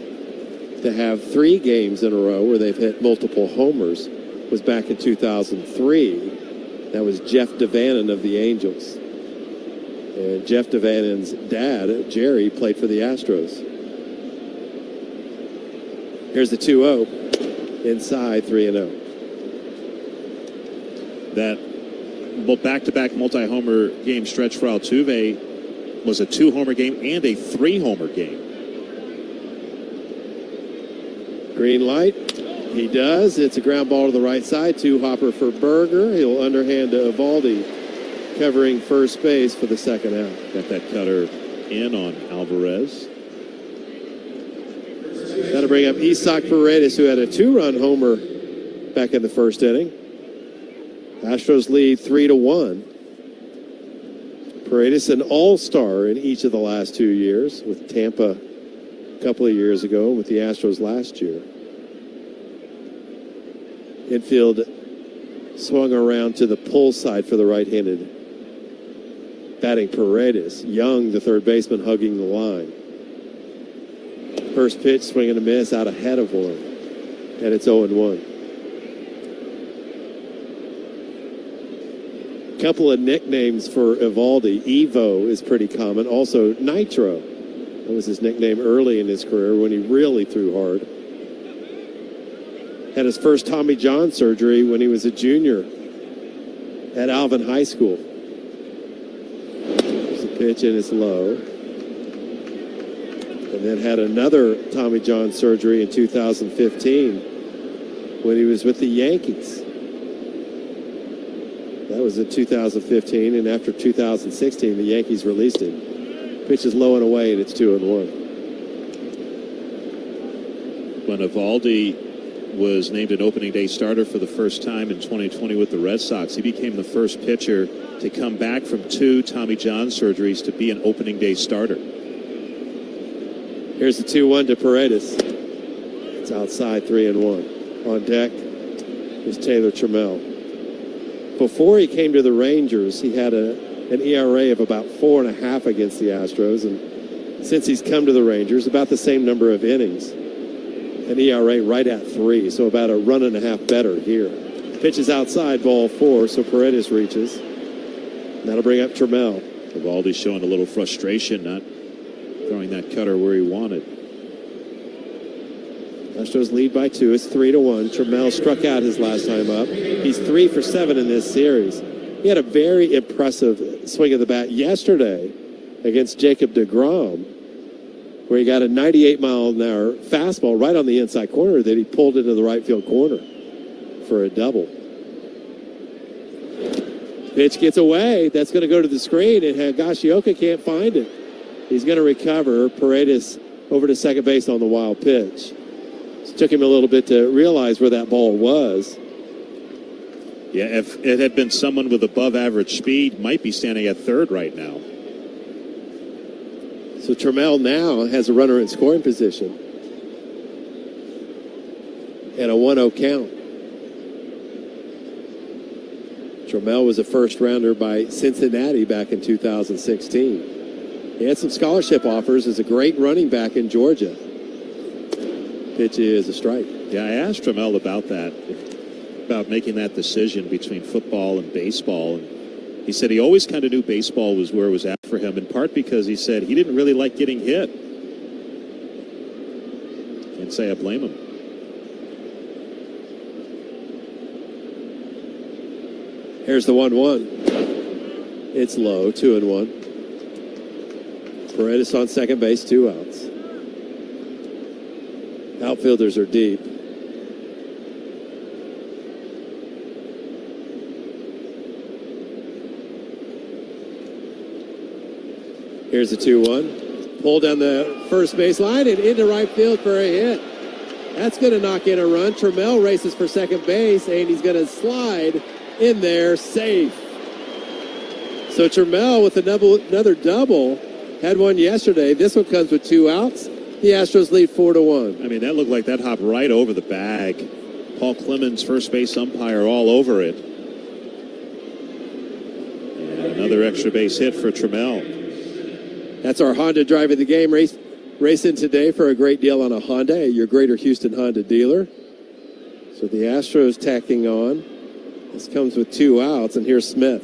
to have 3 games in a row where they've hit multiple homers was back in 2003. That was Jeff Devannon of the Angels. And Jeff Devannon's dad, Jerry, played for the Astros. Here's the 2-0. Inside 3-0. That back-to-back multi-homer game stretch for Altuve was a 2-homer game and a 3-homer game. Green light. He does. It's a ground ball to the right side. 2-hopper for Berger. He'll underhand to Eovaldi, covering first base for the second out. Got that cutter in on Alvarez. That'll bring up Isaac Paredes, who had a 2-run homer back in the first inning. Astros lead 3-1. Paredes, an all-star in each of the last 2 years, with Tampa a couple of years ago, and with the Astros last year. Infield swung around to the pull side for the right-handed batting Paredes. Young, the third baseman, hugging the line. First pitch, swing and a miss, out ahead of one. And it's 0-1. Couple of nicknames for Eovaldi. Evo is pretty common. Also, Nitro. That was his nickname early in his career when he really threw hard. Had his first Tommy John surgery when he was a junior at Alvin High School. There's a pitch and it's low. And then had another Tommy John surgery in 2015 when he was with the Yankees. That was in 2015, and after 2016, the Yankees released him. Pitch is low and away, and it's 2-1. When Eovaldi was named an opening day starter for the first time in 2020 with the Red Sox. He became the first pitcher to come back from 2 Tommy John surgeries to be an opening day starter. Here's the 2-1 to Paredes. It's outside, 3-1. On deck is Taylor Trammell. Before he came to the Rangers, he had an ERA of about 4.5 against the Astros, and since he's come to the Rangers, about the same number of innings. An ERA right at 3, so about a 1.5 better here. Pitch is outside, ball 4, so Paredes reaches. That'll bring up Trammell. Eovaldi's showing a little frustration, not throwing that cutter where he wanted. Astros lead by 2. It's 3-1. Trammell struck out his last time up. He's 3 for 7 in this series. He had a very impressive swing of the bat yesterday against Jacob deGrom, where he got a 98-mile-an-hour fastball right on the inside corner that he pulled into the right field corner for a double. Pitch gets away. That's going to go to the screen, and Higashioka can't find it. He's going to recover. Paredes over to second base on the wild pitch. It took him a little bit to realize where that ball was. Yeah, if it had been someone with above average speed, might be standing at third right now. So Trammell now has a runner in scoring position. And a 1-0 count. Trammell was a first rounder by Cincinnati back in 2016. He had some scholarship offers as a great running back in Georgia. Pitch is a strike. Yeah, I asked Trammell about that, about making that decision between football and baseball. And he said he always kind of knew baseball was where it was at for him, in part because he said he didn't really like getting hit. Can't say I blame him. Here's the 1-1. It's low, 2-1. Paredes on second base, 2 outs. Outfielders are deep. Here's the 2-1. Pull down the first base line and into right field for a hit. That's going to knock in a run. Trammell races for second base, and he's going to slide in there, safe. So Trammell with another double. Had one yesterday. This one comes with 2 outs. The Astros lead 4-1. I mean, that looked like that hopped right over the bag. Paul Clemens, first base umpire, all over it. And another extra base hit for Trammell. That's our Honda drive of the game. Racing today for a great deal on a Honda at your Greater Houston Honda dealer. So the Astros tacking on. This comes with 2 outs, and here's Smith.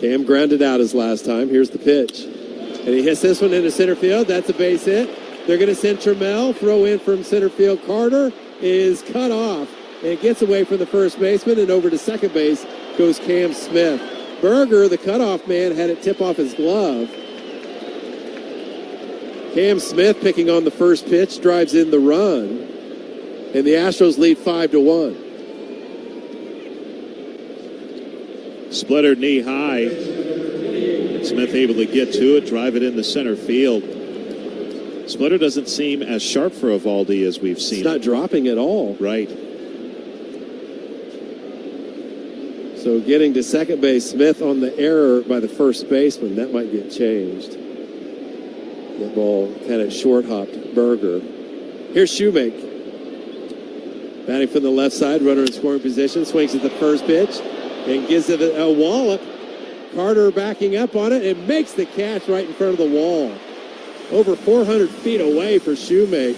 Cam grounded out his last time. Here's the pitch. And he hits this one into center field. That's a base hit. They're going to send Trammell. Throw in from center field. Carter is cut off and gets away from the first baseman, and over to second base goes Cam Smith. Berger, the cutoff man, had it tip off his glove. Cam Smith picking on the first pitch, drives in the run, and the Astros lead 5-1. Splitter knee high. Smith able to get to it, drive it into center field. Splitter doesn't seem as sharp for Eovaldi as we've seen. It's not dropping at all. Right. So getting to second base, Smith on the error by the first baseman. That might get changed. That ball kind of short-hopped Berger. Here's Shoemake. Batting from the left side, runner in scoring position, swings at the first pitch and gives it a wallop. Carter backing up on it and makes the catch right in front of the wall. Over 400 feet away for Shoemake.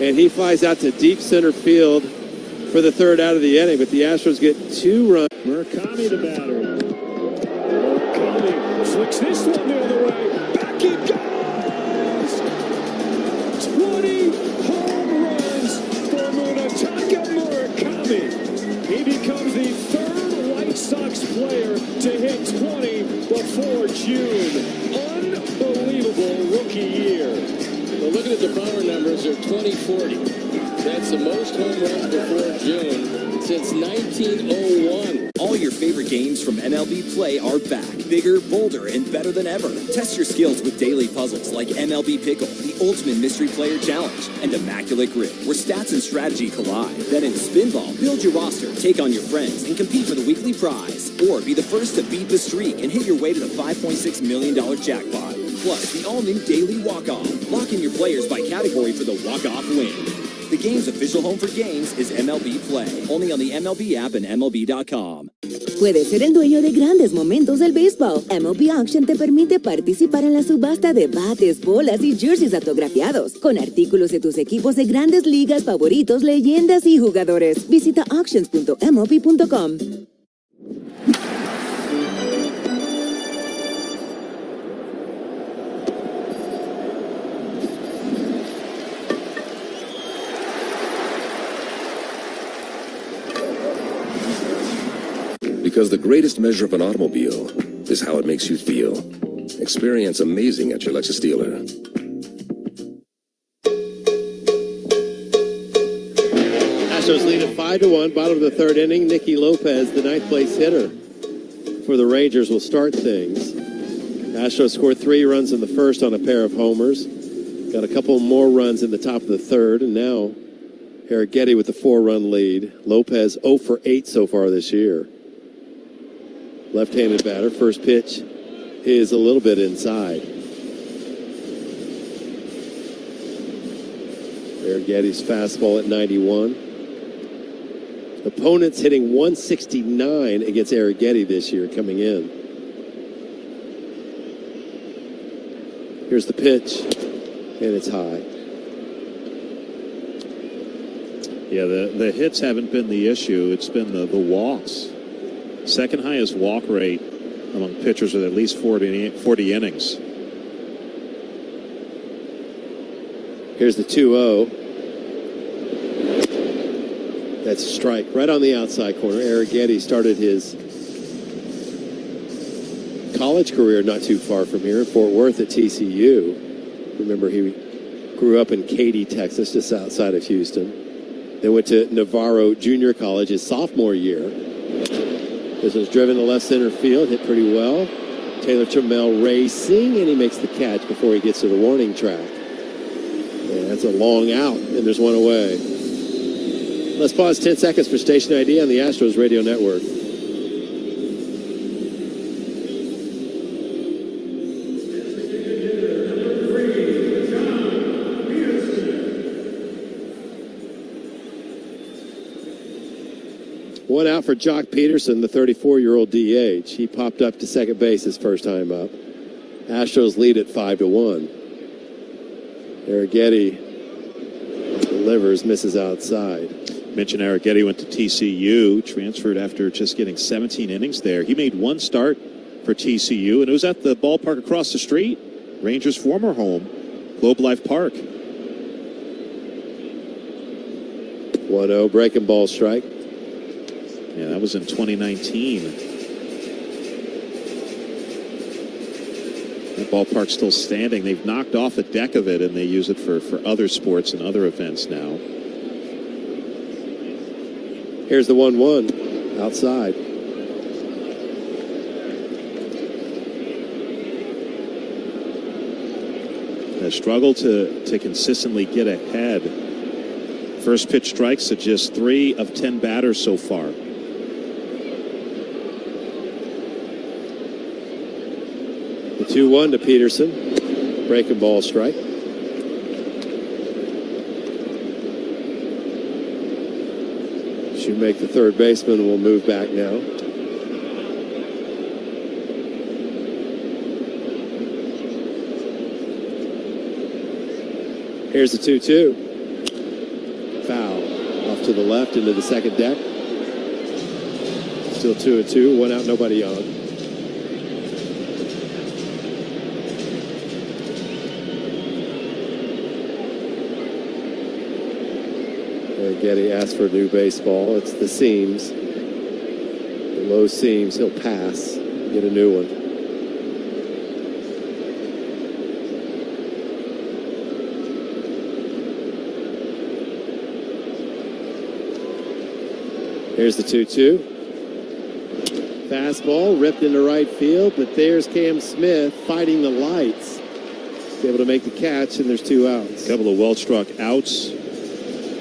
And he flies out to deep center field for the third out of the inning, but the Astros get 2 runs. Murakami the batter. Murakami flicks this one the other way. Back he goes! 20 home runs for Munetaka Murakami. He becomes the third White Sox player to hit 20 before June. Unbelievable rookie year. Well, looking at the power numbers, they're 20-40. That's the most home runs before June since 1901. All your favorite games from MLB Play are back, bigger, bolder, and better than ever. Test your skills with daily puzzles like MLB Pickle, the Ultimate Mystery Player Challenge, and Immaculate Grip, where stats and strategy collide. Then in Spinball, build your roster, take on your friends, and compete for the weekly prize. Or be the first to beat the streak and hit your way to the $5.6 million jackpot. Plus, the all-new Daily Walk-Off. Lock in your players by category for the walk-off win. The game's official home for games is MLB Play. Only on the MLB app and MLB.com. Puedes ser el dueño de grandes momentos del béisbol. MLB Auction te permite participar en la subasta de bates, bolas y jerseys autografiados, con artículos de tus equipos de grandes ligas favoritos, leyendas y jugadores. Visita auctions.mlb.com. Because the greatest measure of an automobile is how it makes you feel. Experience amazing at your Lexus dealer. Astros lead at 5-1, bottom of the third inning. Nicky Lopez, the ninth place hitter for the Rangers, will start things. Astros scored 3 runs in the first on a pair of homers. Got a couple more runs in the top of the third, and now Arrighetti with the 4-run lead. Lopez 0 for 8 so far this year. Left-handed batter. First pitch is a little bit inside. Arrighetti's fastball at 91. Opponents hitting 169 against Arrighetti this year coming in. Here's the pitch, and it's high. Yeah, the hits haven't been the issue. It's been the walks. Second highest walk rate among pitchers with at least 40 innings. Here's the 2-0. That's a strike right on the outside corner. Arrighetti started his college career not too far from here in Fort Worth at TCU. Remember, he grew up in Katy, Texas, just outside of Houston. Then went to Navarro Junior College his sophomore year. This was driven to left center field, hit pretty well. Taylor Trammell racing, and he makes the catch before he gets to the warning track. Yeah, that's a long out, and there's one away. Let's pause 10 seconds for station ID on the Astros Radio Network. One out for Jock Peterson, the 34-year-old DH. He popped up to second base his first time up. Astros lead at 5-1. Arrighetti delivers, misses outside. Mentioned Arrighetti went to TCU, transferred after just getting 17 innings there. He made one start for TCU, and it was at the ballpark across the street, Rangers' former home, Globe Life Park. 1-0, breaking ball strike. Yeah, that was in 2019. That ballpark's still standing. They've knocked off a deck of it, and they use it for other sports and other events now. Here's the 1-1 outside. A struggle to consistently get ahead. First pitch strikes to just 3 of 10 batters so far. The 2-1 to Peterson. Breaking ball strike. Should make the third baseman, and will move back now. Here's the 2-2. Foul. Off to the left into the second deck. Still 2-2. 1 out, nobody on. Getty asked for a new baseball. It's the seams. The low seams. He'll pass. Get a new one. Here's the 2-2. fastball ripped into right field, but there's Cam Smith fighting the lights. He's able to make the catch, and there's 2 outs. A couple of well-struck outs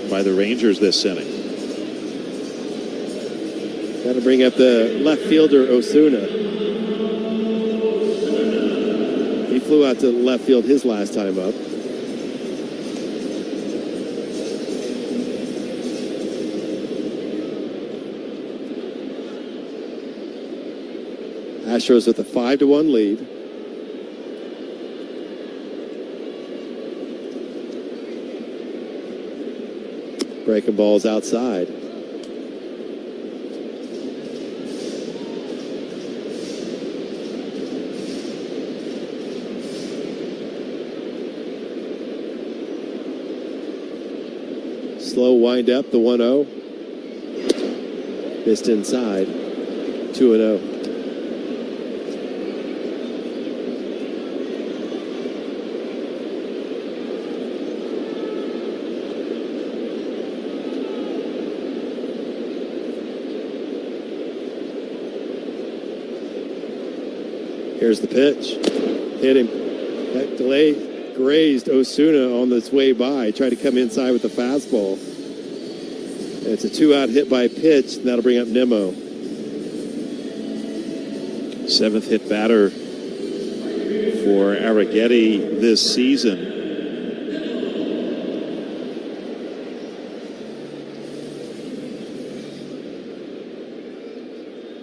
by the Rangers this inning. Got to bring up the left fielder, Osuna. He flew out to left field his last time up. Astros with a 5-1 lead. Breaking balls outside. Slow wind up, the 1-0. Missed inside. 2-0. Here's the pitch. Hit him. That delay grazed Osuna on this way by. Tried to come inside with the fastball. And it's a 2-out hit by pitch, and that'll bring up Nimmo. 7th hit batter for Arrighetti this season.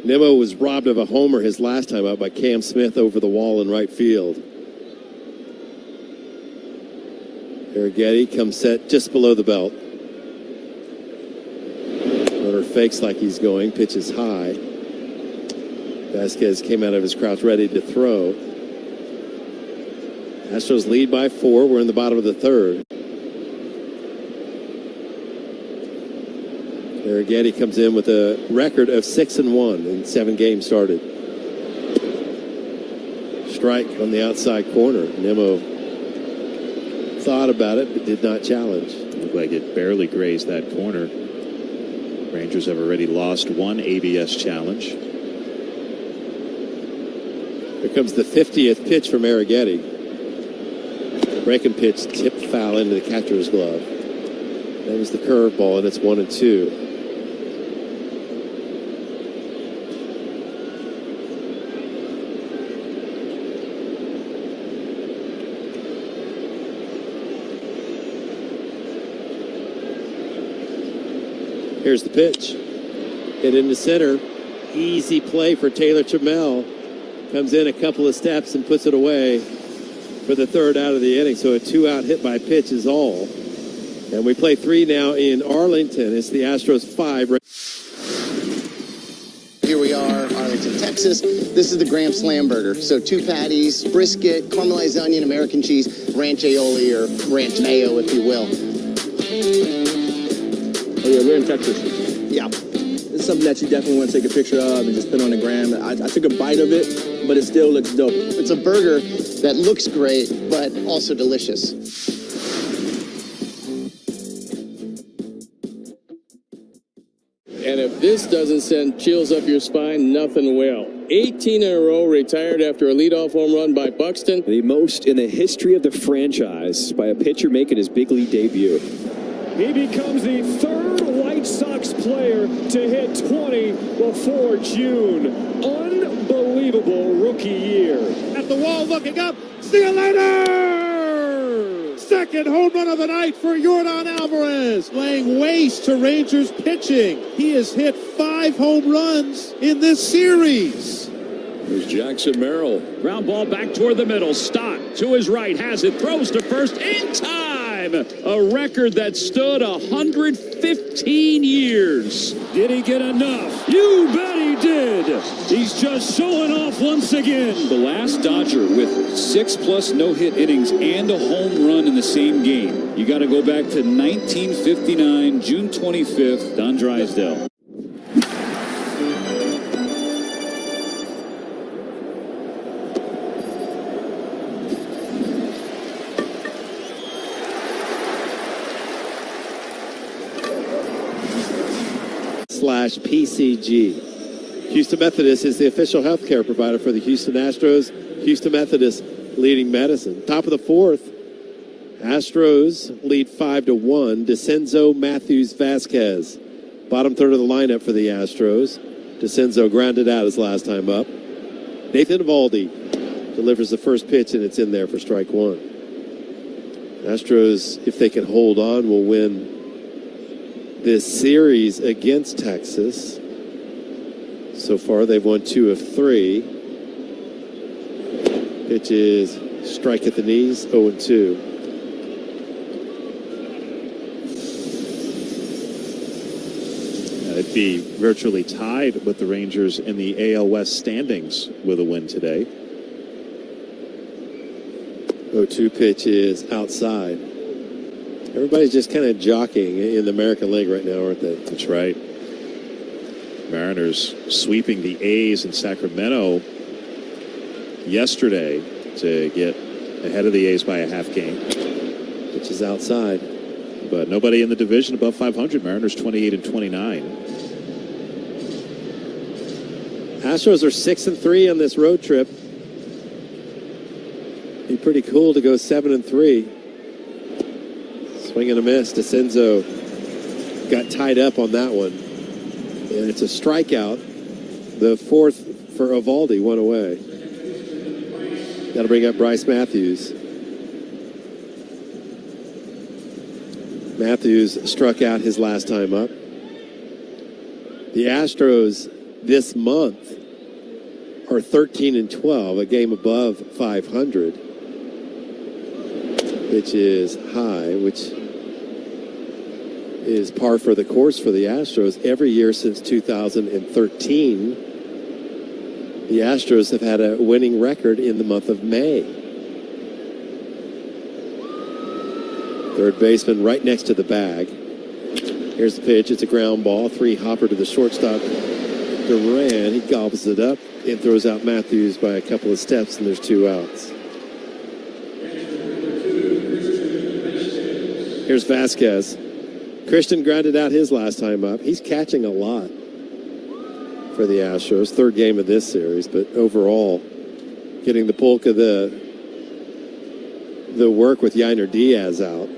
Nimmo was robbed of a homer his last time out by Cam Smith over the wall in right field. Arrighetti comes set just below the belt. Runner fakes like he's going, pitches high. Vasquez came out of his crouch ready to throw. Astros lead by 4. We're in the bottom of the 3rd. Arrighetti comes in with a record of 6-1 in 7 games started. Strike on the outside corner. Nimmo thought about it, but did not challenge. Looked like it barely grazed that corner. Rangers have already lost 1 ABS challenge. Here comes the 50th pitch from Arrighetti. Breaking pitch tipped foul into the catcher's glove. That was the curveball, and it's 1-2. Here's the pitch. Hit into center. Easy play for Taylor Trammell. Comes in a couple of steps and puts it away for the 3rd out of the inning. So a 2-out hit by pitch is all. And we play 3 now in Arlington. It's the Astros 5. Here we are, Arlington, Texas. This is the Graham Slam Burger. So 2 patties, brisket, caramelized onion, American cheese, ranch aioli or ranch mayo, if you will. Oh yeah, we're in Texas. Yeah. It's something that you definitely want to take a picture of and just put on the gram. I took a bite of it, but it still looks dope. It's a burger that looks great, but also delicious. And if this doesn't send chills up your spine, nothing will. 18 in a row retired after a leadoff home run by Buxton. The most in the history of the franchise by a pitcher making his big league debut. He becomes the 3rd White Sox player to hit 20 before June. Unbelievable rookie year. At the wall looking up. See you later! 2nd home run of the night for Yordan Alvarez. Laying waste to Rangers pitching. He has hit 5 home runs in this series. Here's Jackson Merrill. Ground ball back toward the middle. Stott to his right. Has it. Throws to first in time. A record that stood 115 years. Did he get enough? You bet he did. He's just showing off once again. The last Dodger with 6+ no-hit innings and a home run in the same game. You got to go back to 1959, June 25th, Don Drysdale. /PCG. Houston Methodist is the official healthcare provider for the Houston Astros. Houston Methodist leading medicine. Top of the fourth, Astros lead 5-1. DeCenzo, Matthews, Vasquez. Bottom third of the lineup for the Astros. DeCenzo grounded out his last time up. Nathan Eovaldi delivers the first pitch, and it's in there for strike one. Astros, if they can hold on, will win this series against Texas. So far, they've won 2 of 3. Pitch is strike at the knees, 0-2. It'd be virtually tied with the Rangers in the AL West standings with a win today. 0-2 pitch is outside. Everybody's just kind of jockeying in the American League right now, aren't they? That's right. Mariners sweeping the A's in Sacramento yesterday to get ahead of the A's by a half game. Which is outside. But nobody in the division above 500. Mariners 28-29. Astros are 6-3 on this road trip. Be pretty cool to go 7-3. Swing and a miss. DeCenzo got tied up on that one. And it's a strikeout. The fourth for Eovaldi, one away. That'll bring up Bryce Matthews. Matthews struck out his last time up. The Astros this month are 13-12, a game above 500. Which is high, which is par for the course for the Astros. Every year since 2013, the Astros have had a winning record in the month of May. Third baseman right next to the bag. Here's the pitch. It's a ground ball. 3 hopper to the shortstop, Duran. He gobbles it up and throws out Matthews by a couple of steps, and there's 2 outs. Here's Vasquez. Christian grounded out his last time up. He's catching a lot for the Astros. Third game of this series, but overall getting the bulk of the work with Yainer Diaz out.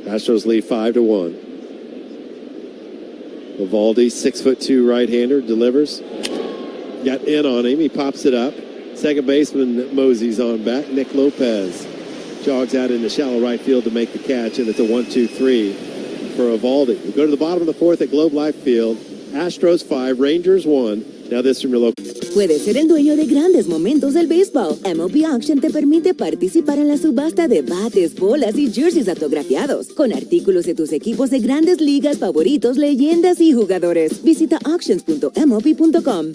Astros lead 5-1. Eovaldi, 6'2" right-hander, delivers. Got in on him. He pops it up. Second baseman Mosey's on back. Nick Lopez jogs out into shallow right field to make the catch, and it's a 1-2-3 for Eovaldi. We go to the bottom of the fourth at Globe Life Field. Astros 5, Rangers 1. Now this from your local. Puedes ser el dueño de grandes momentos del béisbol. MLB Auction te permite participar en la subasta de bates, bolas y jerseys autografiados, con artículos de tus equipos de grandes ligas favoritos, leyendas y jugadores. Visita auctions.mlb.com.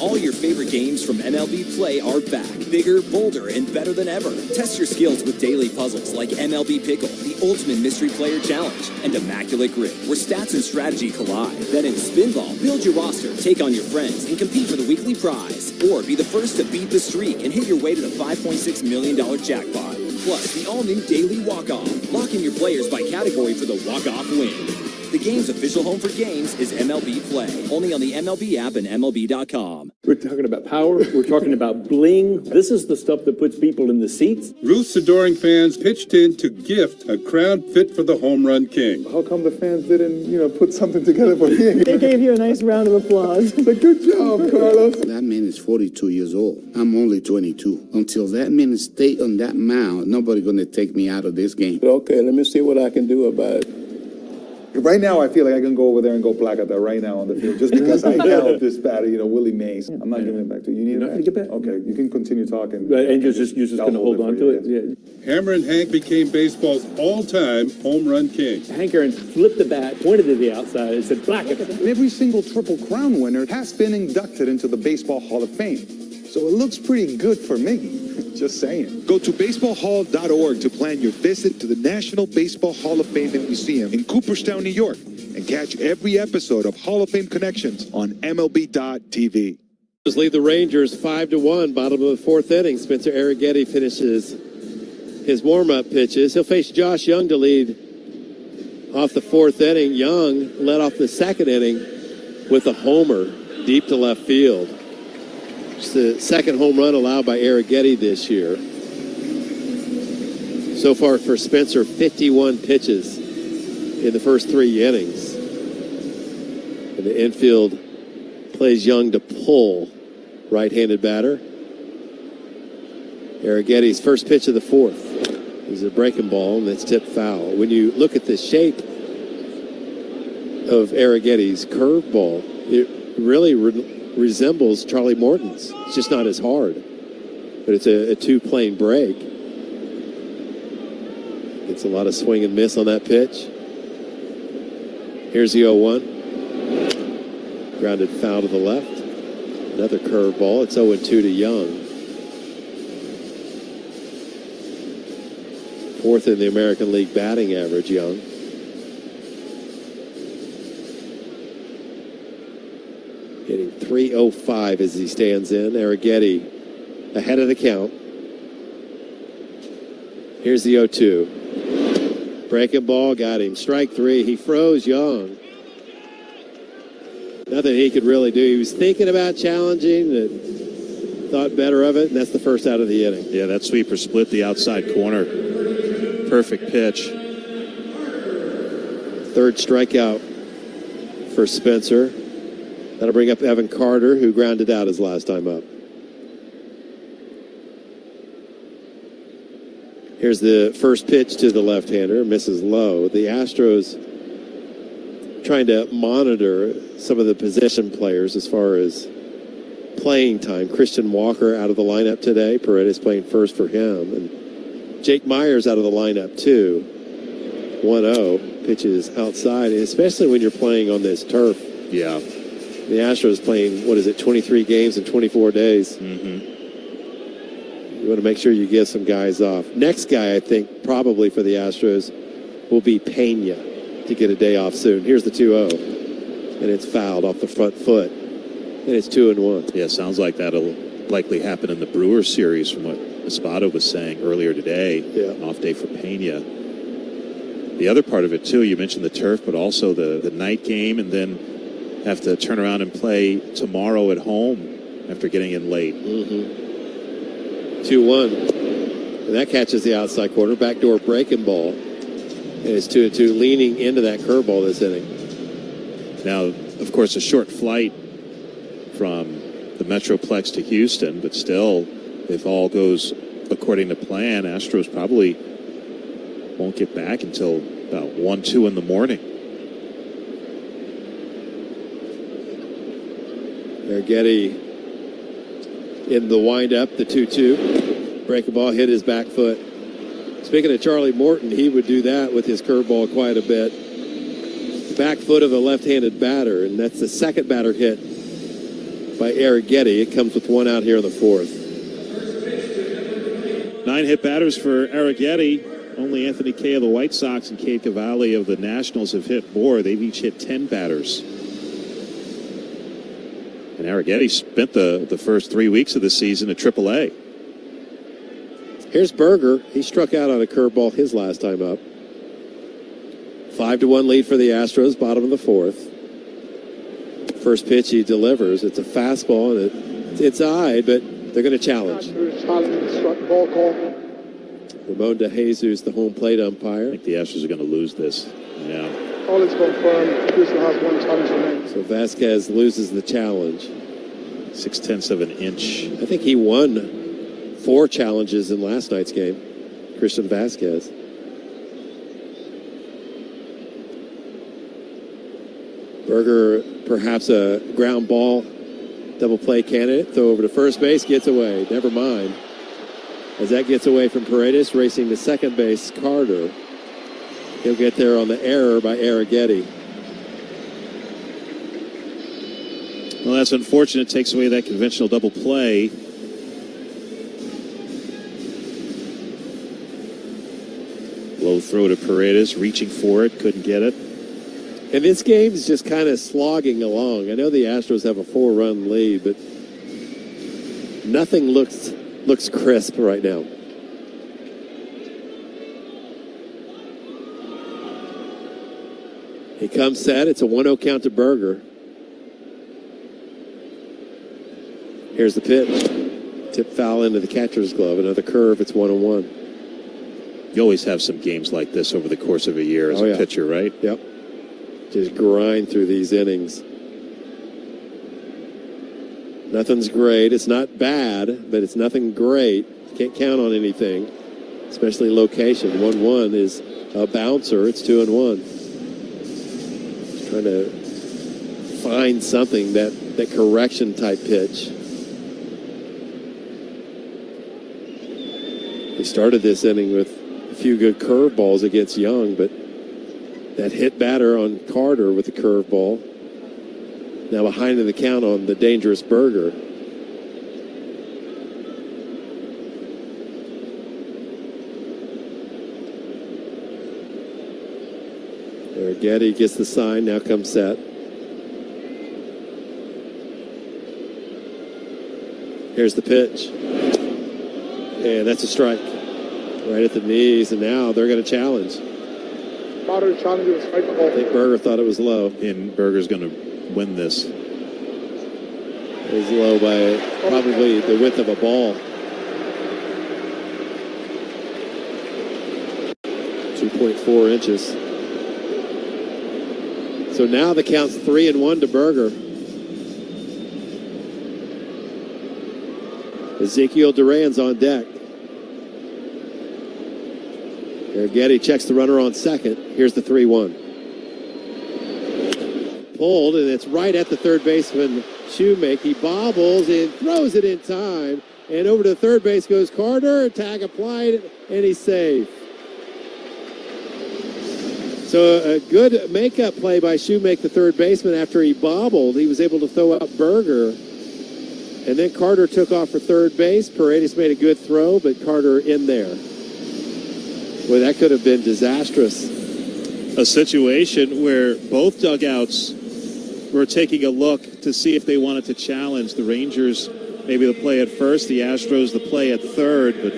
All your favorite games from MLB Play are back, bigger, bolder, and better than ever. Test your skills with daily puzzles like MLB Pickle, the Ultimate Mystery Player Challenge, and Immaculate Grip, where stats and strategy collide. Then in Spinball, build your roster, take on your friends, and compete for the weekly prize. Or be the first to beat the streak and hit your way to the $5.6 million jackpot. Plus, the all-new Daily Walk-Off. Lock in your players by category for the walk-off win. The game's official home for games is MLB Play, only on the MLB app and MLB.com. We're talking about power. We're talking about bling. This is the stuff that puts people in the seats. Ruth's adoring fans pitched in to gift a crown fit for the home run king. How come the fans didn't, put something together for me? They gave you a nice round of applause. Good job, Carlos. That man is 42 years old. I'm only 22. Until that man stay on that mound, nobody's going to take me out of this game. Okay, let me see what I can do about it. Right now, I feel like I can go over there and go placata right now on the field, just because I held this batter, Willie Mays. I'm not giving it back to you. You need it back? Get back. Okay, you can continue talking. And you're just going to hold on to it? Yeah. Hammer and Hank became baseball's all-time home run king. Hank Aaron flipped the bat, pointed to the outside, and said, placata. Every single Triple Crown winner has been inducted into the Baseball Hall of Fame. So it looks pretty good for me. Just saying. Go to baseballhall.org to plan your visit to the National Baseball Hall of Fame and Museum in Cooperstown, New York, and catch every episode of Hall of Fame Connections on MLB.tv. Lead the Rangers 5-1, bottom of the fourth inning. Spencer Arrighetti finishes his warm-up pitches. He'll face Josh Young to lead off the fourth inning. Young led off the second inning with a homer. deep to left field. It's the second home run allowed by Arrighetti this year. So far for Spencer, 51 pitches in the first 3 innings. And the infield plays Young to pull. Right-handed batter. Arrighetti's first pitch of the fourth. He's a breaking ball, and it's tipped foul. When you look at the shape of Arrighetti's curveball, it really resembles Charlie Morton's. It's just not as hard. But it's a two-plane break. It's a lot of swing and miss on that pitch. Here's the 0-1. Grounded foul to the left. Another curveball. It's 0-2 to Young. Fourth in the American League batting average, Young. Hitting .305 as he stands in. Arrighetti ahead of the count. Here's the 0-2. Breaking ball, got him. Strike 3. He froze Young. Nothing he could really do. He was thinking about challenging, thought better of it, and that's the first out of the inning. Yeah, that sweeper split the outside corner. Perfect pitch. Third strikeout for Spencer. That'll bring up Evan Carter, who grounded out his last time up. Here's the first pitch to the left-hander, misses low. The Astros trying to monitor some of the position players as far as playing time. Christian Walker out of the lineup today. Paredes playing first for him. And Jake Myers out of the lineup, too. 1-0. Pitches outside, and especially when you're playing on this turf. Yeah. The Astros playing, 23 games in 24 days. Mm-hmm. You want to make sure you give some guys off. Next guy, I think, probably for the Astros will be Pena to get a day off soon. Here's the 2-0. And it's fouled off the front foot. And it's 2-1. Yeah, sounds like that'll likely happen in the Brewers series from what Espada was saying earlier today. Yeah. Off day for Pena. The other part of it, too, you mentioned the turf, but also the night game, and then have to turn around and play tomorrow at home after getting in late. 2-1. And that catches the outside corner. Backdoor breaking ball. And it's 2-2, leaning into that curveball this inning. Now, of course, a short flight from the Metroplex to Houston, but still, if all goes according to plan, Astros probably won't get back until about 1-2 in the morning. Arrighetti in the windup, the 2-2. Breaking ball hit his back foot. Speaking of Charlie Morton, he would do that with his curveball quite a bit. Back foot of a left-handed batter, and that's the second batter hit by Arrighetti. It comes with one out here in the fourth. 9 hit batters for Arrighetti. Only Anthony Kay of the White Sox and Cade Cavalli of the Nationals have hit more. They've each hit 10 batters. And Arrighetti spent the first 3 weeks of the season at AAA. Here's Berger. He struck out on a curveball his last time up. 5-1 lead for the Astros, bottom of the fourth. First pitch he delivers. It's a fastball, and it's eyed, but they're going to challenge. Ball call. Ramon De Jesus, the home plate umpire. I think the Astros are going to lose this. Yeah. All is confirmed. Houston has one challenge remaining. So Vasquez loses the challenge. 0.6 of an inch. I think he won 4 challenges in last night's game. Christian Vasquez. Berger, perhaps a ground ball double play candidate. Throw over to first base, gets away. Never mind. As that gets away from Paredes, racing to second base, Carter. He'll get there on the error by Arrighetti. Well, that's unfortunate. Takes away that conventional double play. Low throw to Paredes, reaching for it, couldn't get it. And this game's just kind of slogging along. I know the Astros have a 4-run lead, but nothing looks crisp right now. He comes set. It's a 1-0 count to Berger. Here's the pitch. Tip foul into the catcher's glove. Another curve. It's 1-1. You always have some games like this over the course of a year as a pitcher, right? Yep. Just grind through these innings. Nothing's great. It's not bad, but it's nothing great. Can't count on anything, especially location. 1-1 is a bouncer. It's 2-1. Just trying to find something, that correction type pitch. He started this inning with a few good curveballs against Young, but that hit batter on Carter with the curveball. Now behind in the count on the dangerous Berger. There, Getty gets the sign. Now comes set. Here's the pitch. And that's a strike. Right at the knees, and now they're going to challenge. Moderate challenge with a strike ball. I think Berger thought it was low. And Berger's going to win this. It was low by probably the width of a ball. 2.4 inches. So now the count's 3-1 to Berger. Ezekiel Duran's on deck. Getty checks the runner on second. Here's the 3-1. Pulled, and it's right at the third baseman, Shoemake. He bobbles and throws it in time. And over to third base goes Carter. Tag applied, and he's safe. So a good makeup play by Shoemake, the third baseman, after he bobbled. He was able to throw out Berger. And then Carter took off for third base. Paredes made a good throw, but Carter in there. Well, that could have been disastrous. A situation where both dugouts were taking a look to see if they wanted to challenge. The Rangers, maybe the play at first, the Astros, the play at third, but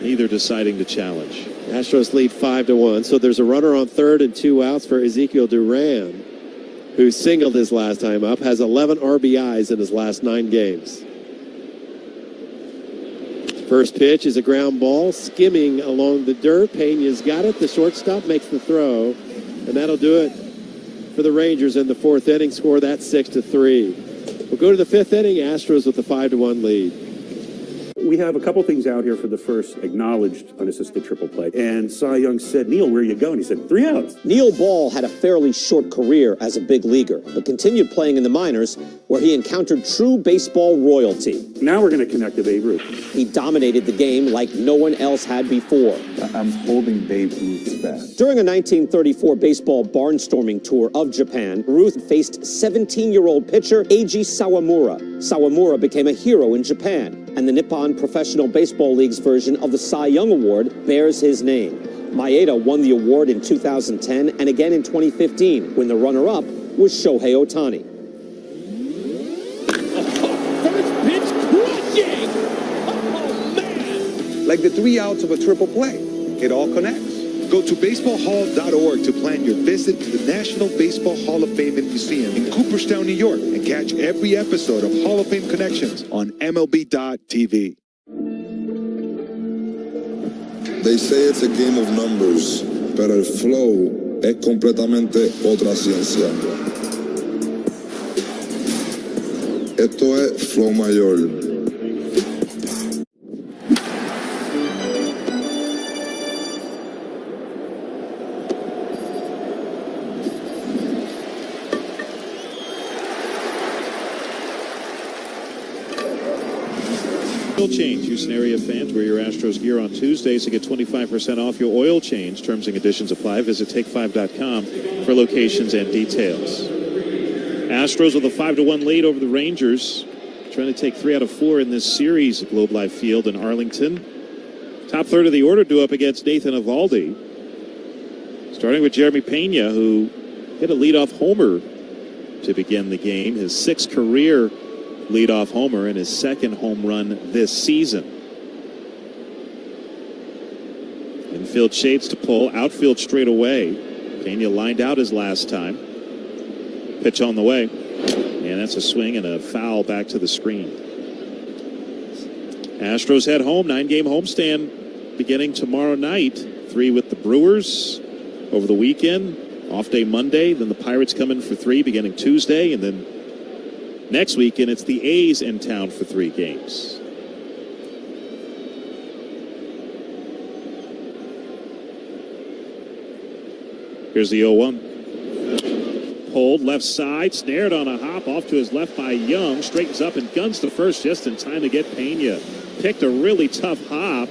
neither deciding to challenge. Astros lead 5-1. So there's a runner on third and 2 outs for Ezekiel Duran, who singled his last time up, has 11 RBIs in his last 9 games. First pitch is a ground ball, skimming along the dirt. Peña's got it. The shortstop makes the throw, and that'll do it for the Rangers in the 4th inning. Score that 6-3. We'll go to the 5th inning. Astros with the 5-1 lead. We have a couple things out here for the first acknowledged unassisted triple play. And Cy Young said, Neil, where are you going? He said, 3 outs. Neil Ball had a fairly short career as a big leaguer, but continued playing in the minors, where he encountered true baseball royalty. Now we're going to connect to Babe Ruth. He dominated the game like no one else had before. I'm holding Babe Ruth's bat. During a 1934 baseball barnstorming tour of Japan, Ruth faced 17-year-old pitcher Eiji Sawamura. Sawamura became a hero in Japan, and the Nippon Professional Baseball League's version of the Cy Young Award bears his name. Maeda won the award in 2010 and again in 2015, when the runner-up was Shohei Ohtani. First pitch crushing! Oh, man! Like the 3 outs of a triple play. It all connects. Go to baseballhall.org to plan your visit to the National Baseball Hall of Fame and Museum in Cooperstown, New York, and catch every episode of Hall of Fame Connections on MLB.tv. They say it's a game of numbers, pero el flow es completamente otra ciencia. Esto es flow mayor. Oil change. Houston area fans, wear your Astros gear on Tuesdays to get 25% off your oil change. Terms and conditions apply. Visit take5.com for locations and details. Astros with a 5-1 lead over the Rangers, trying to take 3 out of 4 in this series at Globe Life Field in Arlington. Top third of the order due up against Nathan Eovaldi. Starting with Jeremy Peña, who hit a leadoff homer to begin the game. His 6th career leadoff homer and his 2nd home run this season. Infield shades to pull, outfield straight away. Peña lined out his last time. Pitch on the way, and that's a swing and a foul back to the screen. Astros head home, 9-game homestand beginning tomorrow night. 3 with the Brewers over the weekend. Off day Monday. Then the Pirates come in for 3 beginning Tuesday. And then next weekend, it's the A's in town for 3 games. Here's the 0-1. Pulled left side, snared on a hop off to his left by Young. Straightens up and guns to first just in time to get Pena. Picked a really tough hop,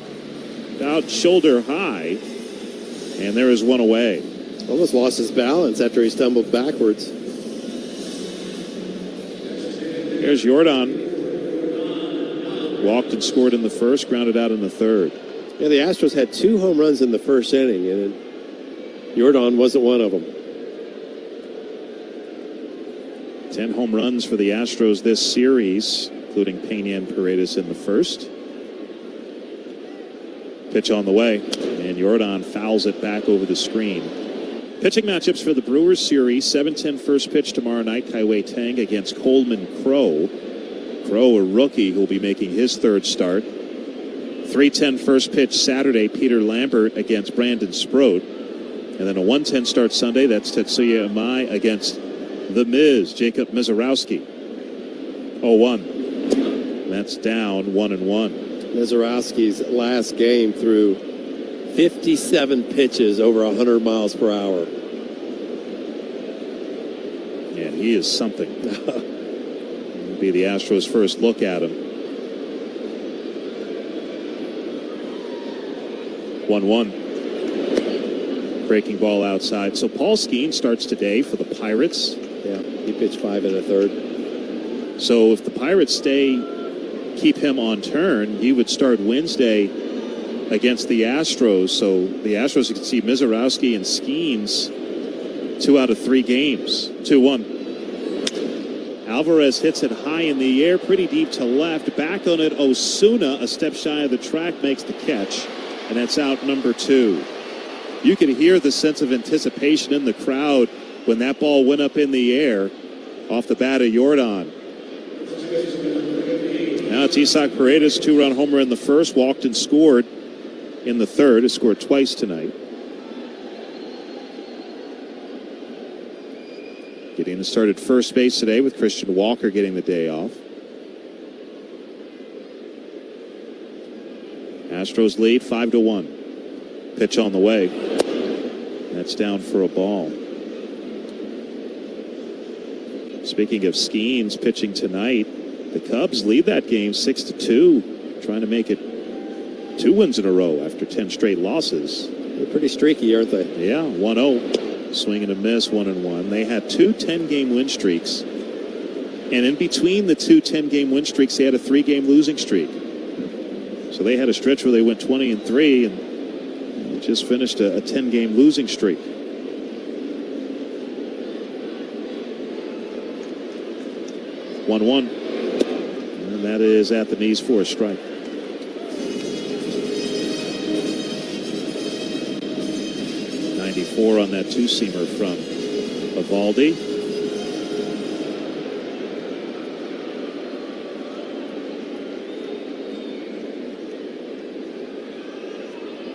about shoulder high, and there is one away. Almost lost his balance after he stumbled backwards. There's Jordan. Walked and scored in the first, grounded out in the third. Yeah, the Astros had 2 home runs in the first inning, and Jordan wasn't one of them. 10 home runs for the Astros this series, including Pena and Paredes in the first. Pitch on the way, and Jordan fouls it back over the screen. Pitching matchups for the Brewers series, 7:10 first pitch tomorrow night, Kaiwei Tang against Coleman Crow. Crow, a rookie, who will be making his third start. 3:10 first pitch Saturday, Peter Lambert against Brandon Sproat. And then a 1:10 start Sunday, that's Tetsuya Imai against The Miz, Jacob Mizorowski. 0-1. That's down 1-1. Mizorowski's last game threw 57 pitches over 100 miles per hour. Yeah, he is something. It'll be the Astros' first look at him. 1-1. Breaking ball outside. So Paul Skeens starts today for the Pirates. Yeah, he pitched 5 1/3. So if the Pirates keep him on turn, he would start Wednesday against the Astros. So the Astros, you can see Mizorowski and Skeens 2 out of 3 games. 2-1. Alvarez hits it high in the air, pretty deep to left. Back on it, Osuna, a step shy of the track, makes the catch. And that's out number 2. You could hear the sense of anticipation in the crowd when that ball went up in the air off the bat of Jordan. Now it's Isaac Paredes, 2-run homer in the first, walked and scored in the third. Has scored twice tonight. Getting started first base today with Christian Walker getting the day off. Astros lead 5-1. Pitch on the way. That's down for a ball. Speaking of Skeens pitching tonight, the Cubs lead that game 6-2, trying to make it 2 wins in a row after 10 straight losses. They're pretty streaky, aren't they? Yeah, 1-0. Swing and a miss, 1-1. They had 2 10-game win streaks. And in between the 2 10-game win streaks, they had a 3-game losing streak. So they had a stretch where they went 20-3 and just finished a 10-game losing streak. 1-1. And that is at the knees for a strike. 94 on that 2-seamer from Eovaldi.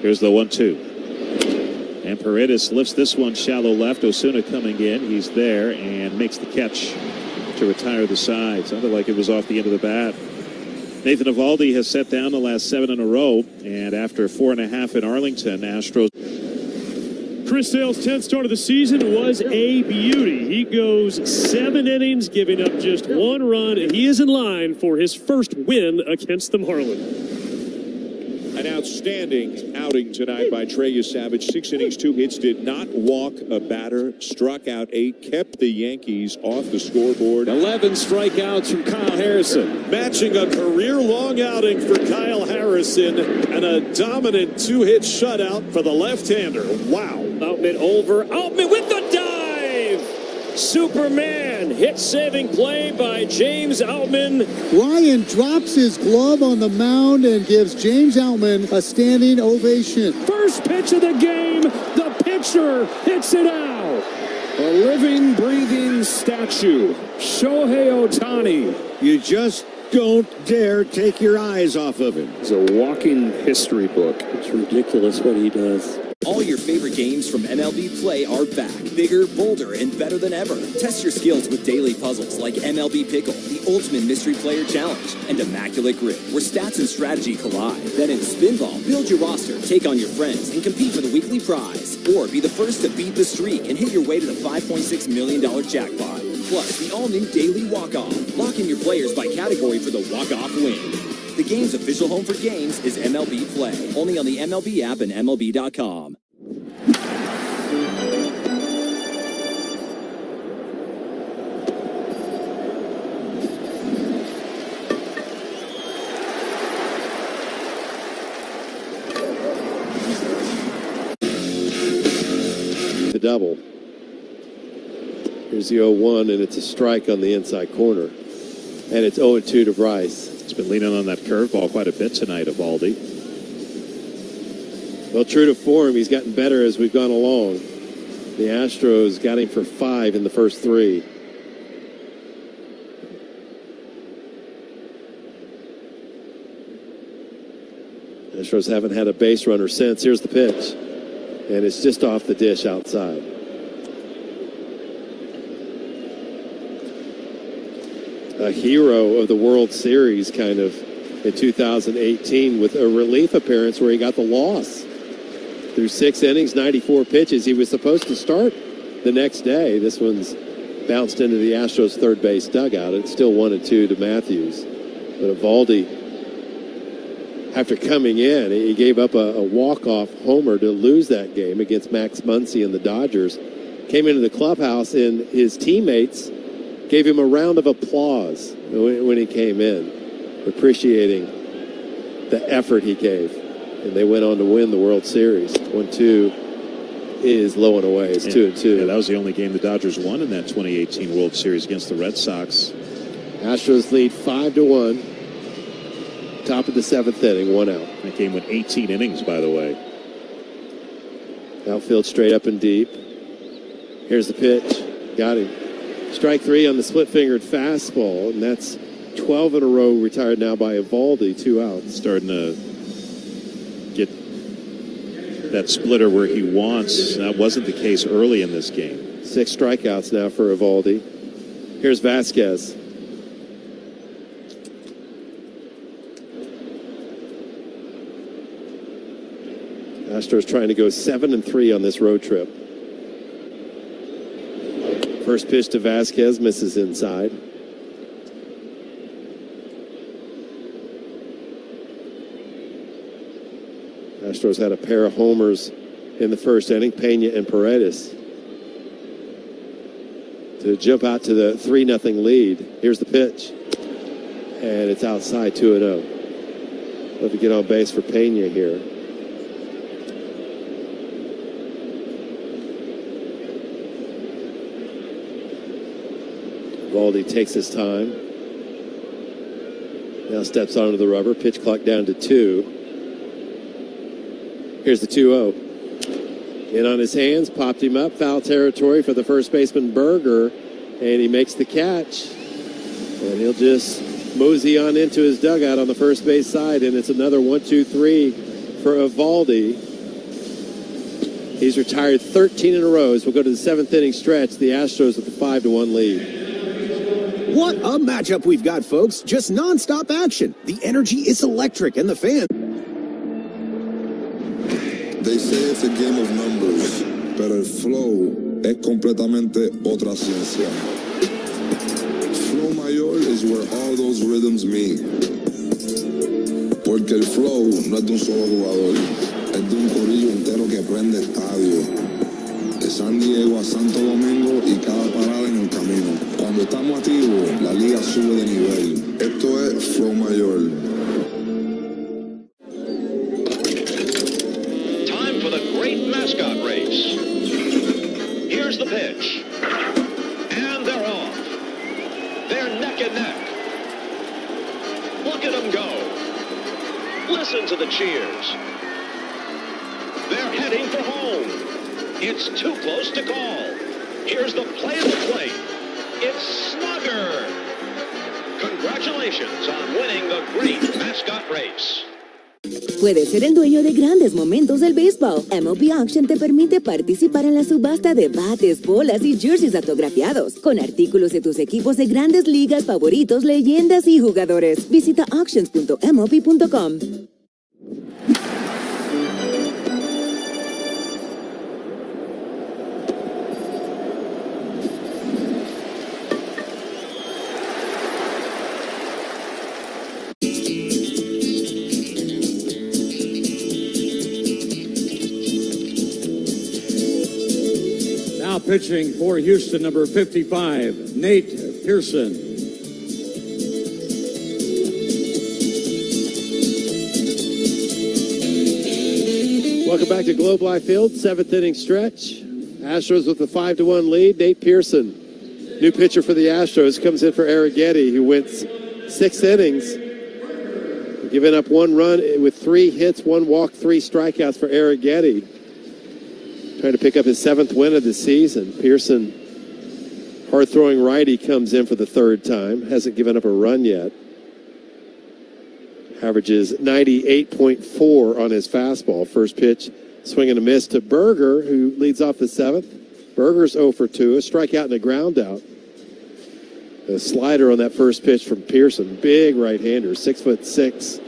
Here's the 1-2. And Paredes lifts this one shallow left. Osuna coming in. He's there and makes the catch to retire the side. Sounded like it was off the end of the bat. Nathan Eovaldi has set down the last 7 in a row. And after 4.5 in Arlington, Astros. Chris Sale's 10th start of the season was a beauty. He goes 7 innings, giving up just 1 run, and he is in line for his first win against the Marlins. An outstanding outing tonight by Trey Savage. 6 innings, 2 hits, did not walk a batter, struck out 8, kept the Yankees off the scoreboard. 11 strikeouts from Kyle Harrison. Matching a career-long outing for Kyle Harrison and a dominant 2-hit shutout for the left-hander. Wow. Outman over. Outman with the dive! Superman hit-saving play by James Outman. Ryan drops his glove on the mound and gives James Outman a standing ovation. First pitch of the game, the pitcher hits it out. A living, breathing statue, Shohei Ohtani. You just Don't dare take your eyes off of him. It's a walking history book. It's ridiculous what he does. All your favorite games from MLB Play are back. Bigger, bolder, and better than ever. Test your skills with daily puzzles like MLB Pickle, the Ultimate Mystery Player Challenge, and Immaculate Grip, where stats and strategy collide. Then in Spinball, build your roster, take on your friends, and compete for the weekly prize. Or be the first to beat the streak and hit your way to the $5.6 million jackpot. Plus, the all-new Daily Walk-Off. Lock in your players by category for the walk-off win. The game's official home for games is MLB Play. Only on the MLB app and MLB.com. The double. Here's the 0-1, and it's a strike on the inside corner. And it's 0-2 to Bryce. He's been leaning on that curveball quite a bit tonight, Eovaldi. Well, true to form, he's gotten better as we've gone along. The Astros got him for 5 in the first 3. Astros haven't had a base runner since. Here's the pitch. And it's just off the dish outside. A hero of the World Series kind of in 2018 with a relief appearance where he got the loss. Through 6 innings, 94 pitches. He was supposed to start the next day. This one's bounced into the Astros third base dugout. It's still 1-2 to Matthews. But Eovaldi, after coming in, he gave up a walk-off homer to lose that game against Max Muncy and the Dodgers. Came into the clubhouse, and his teammates gave him a round of applause when he came in, appreciating the effort he gave. And they went on to win the World Series. 1-2 is low and away. It's 2-2. Yeah, that was the only game the Dodgers won in that 2018 World Series against the Red Sox. Astros lead 5-1. Top of the 7th inning, 1 out. That game went 18 innings, by the way. Outfield straight up and deep. Here's the pitch. Got him. Strike 3 on the split-fingered fastball, and that's 12 in a row retired now by Eovaldi, 2 outs. Starting to get that splitter where he wants. That wasn't the case early in this game. 6 strikeouts now for Eovaldi. Here's Vasquez. Astros trying to go 7-3 on this road trip. First pitch to Vasquez, misses inside. Astros had a pair of homers in the first inning, Pena and Paredes, to jump out to the 3-0 lead. Here's the pitch, and it's outside, 2-0. Love to get on base for Pena here. Eovaldi takes his time. Now steps onto the rubber. Pitch clock down to 2. Here's the 2-0. In on his hands, popped him up. Foul territory for the first baseman, Berger. And he makes the catch. And he'll just mosey on into his dugout on the first base side. And it's another 1-2-3 for Eovaldi. He's retired 13 in a row. As we'll go to the 7th inning stretch. The Astros with the 5-1 lead. What a matchup we've got, folks. Just nonstop action. The energy is electric, and the fans. They say it's a game of numbers, pero el flow es completamente otra ciencia. Flow mayor is where all those rhythms meet. Porque el flow no es de un solo jugador, es de un corillo entero que prende estadio. De San Diego a Santo Domingo y cada parada en el camino. Cuando estamos activos, la liga sube de nivel. Esto es Flow Mayor. Time for the great mascot race. Here's the pitch. And they're off. They're neck and neck. Look at them go. Listen to the cheers. They're heading for home. It's too close to call. Here's the play of the plate. It's Slugger. Congratulations on winning the great mascot race. Puedes ser el dueño de grandes momentos del béisbol. MLB Auction te permite participar en la subasta de bates, bolas y jerseys autografiados, con artículos de tus equipos de grandes ligas favoritos, leyendas y jugadores. Visita auctions.mlb.com. Now pitching for Houston, number 55, Nate Pearson. Welcome back to Globe Life Field, 7th inning stretch. Astros with a 5-1 lead. Nate Pearson, new pitcher for the Astros, comes in for Arrighetti, who went 6 innings, giving up 1 run with 3 hits, 1 walk, 3 strikeouts for Arrighetti. Trying to pick up his 7th win of the season. Pearson, hard-throwing righty, comes in for the 3rd time. Hasn't given up a run yet. Averages 98.4 on his fastball. First pitch, swing and a miss to Berger, who leads off the 7th. Berger's 0 for 2, a strikeout and a ground out. A slider on that first pitch from Pearson. Big right-hander, 6'6".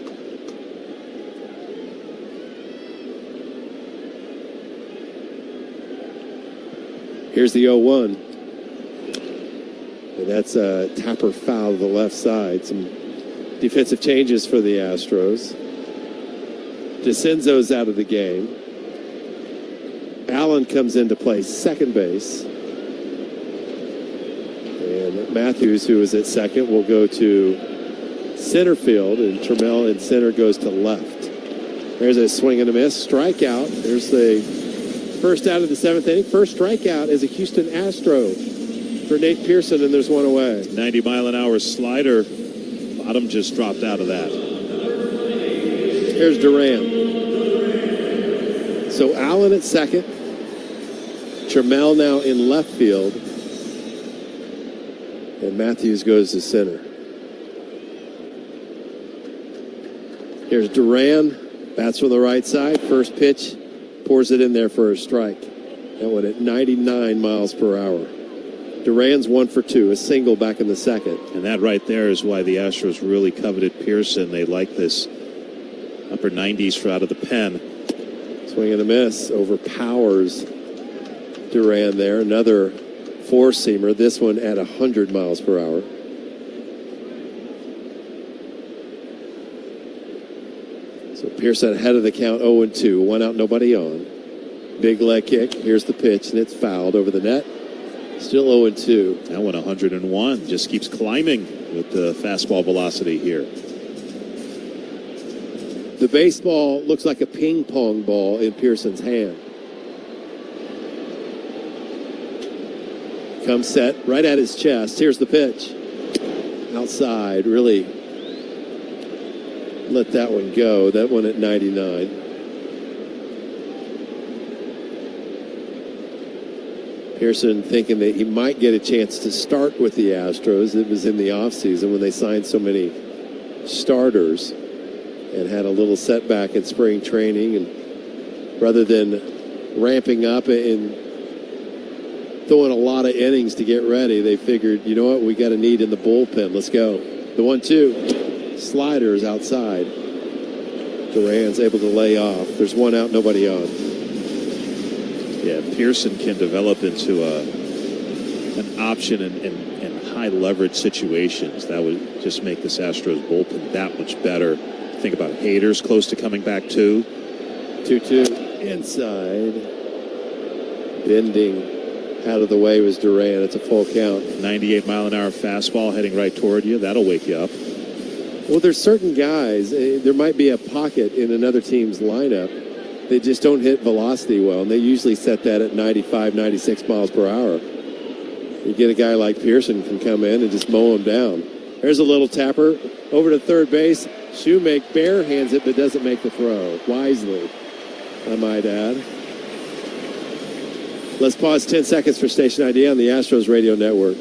Here's the 0-1. And that's a tapper foul to the left side. Some defensive changes for the Astros. DeCenzo's out of the game. Allen comes into play second base. And Matthews, who is at second, will go to center field. And Trammell in center goes to left. There's a swing and a miss. Strikeout. There's the first out of the 7th inning. First strikeout is a Houston Astro for Nate Pearson, and there's 1 away. 90-mile-an-hour slider. Bottom just dropped out of that. Here's Duran. So Allen at second. Trammell now in left field. And Matthews goes to center. Here's Duran. Bats from the right side. First pitch. Pours it in there for a strike. That one at 99 miles per hour. Duran's 1 for 2, a single back in the 2nd. And that right there is why the Astros really coveted Pearson. They like this upper 90s for out of the pen. Swing and a miss. Overpowers Duran there. Another 4-seamer. This one at 100 miles per hour. So Pearson ahead of the count, 0-2. 1 out, nobody on. Big leg kick. Here's the pitch, and it's fouled over the net. Still 0-2. That one 101. Just keeps climbing with the fastball velocity here. The baseball looks like a ping pong ball in Pearson's hand. Comes set right at his chest. Here's the pitch. Outside, really let that one go. That one at 99. Pearson thinking that he might get a chance to start with the Astros. It was in the offseason when they signed so many starters and had a little setback in spring training. And rather than ramping up and throwing a lot of innings to get ready, they figured, you know what, we got a need in the bullpen. Let's go. The 1-2. Sliders outside. Duran's able to lay off. There's 1 out, nobody on. Yeah, Pearson can develop into an option in high leverage situations. That would just make this Astros bullpen that much better. Think about Hader's close to coming back too. 2-2 inside. Bending out of the way was Duran. It's a full count. 98-mile-an-hour fastball heading right toward you. That'll wake you up. Well, there's certain guys, there might be a pocket in another team's lineup. They just don't hit velocity well, and they usually set that at 95, 96 miles per hour. You get a guy like Pearson can come in and just mow him down. There's a little tapper over to third base. Shoemake bare hands it, but doesn't make the throw. Wisely, I might add. Let's pause 10 seconds for station ID on the Astros Radio Network.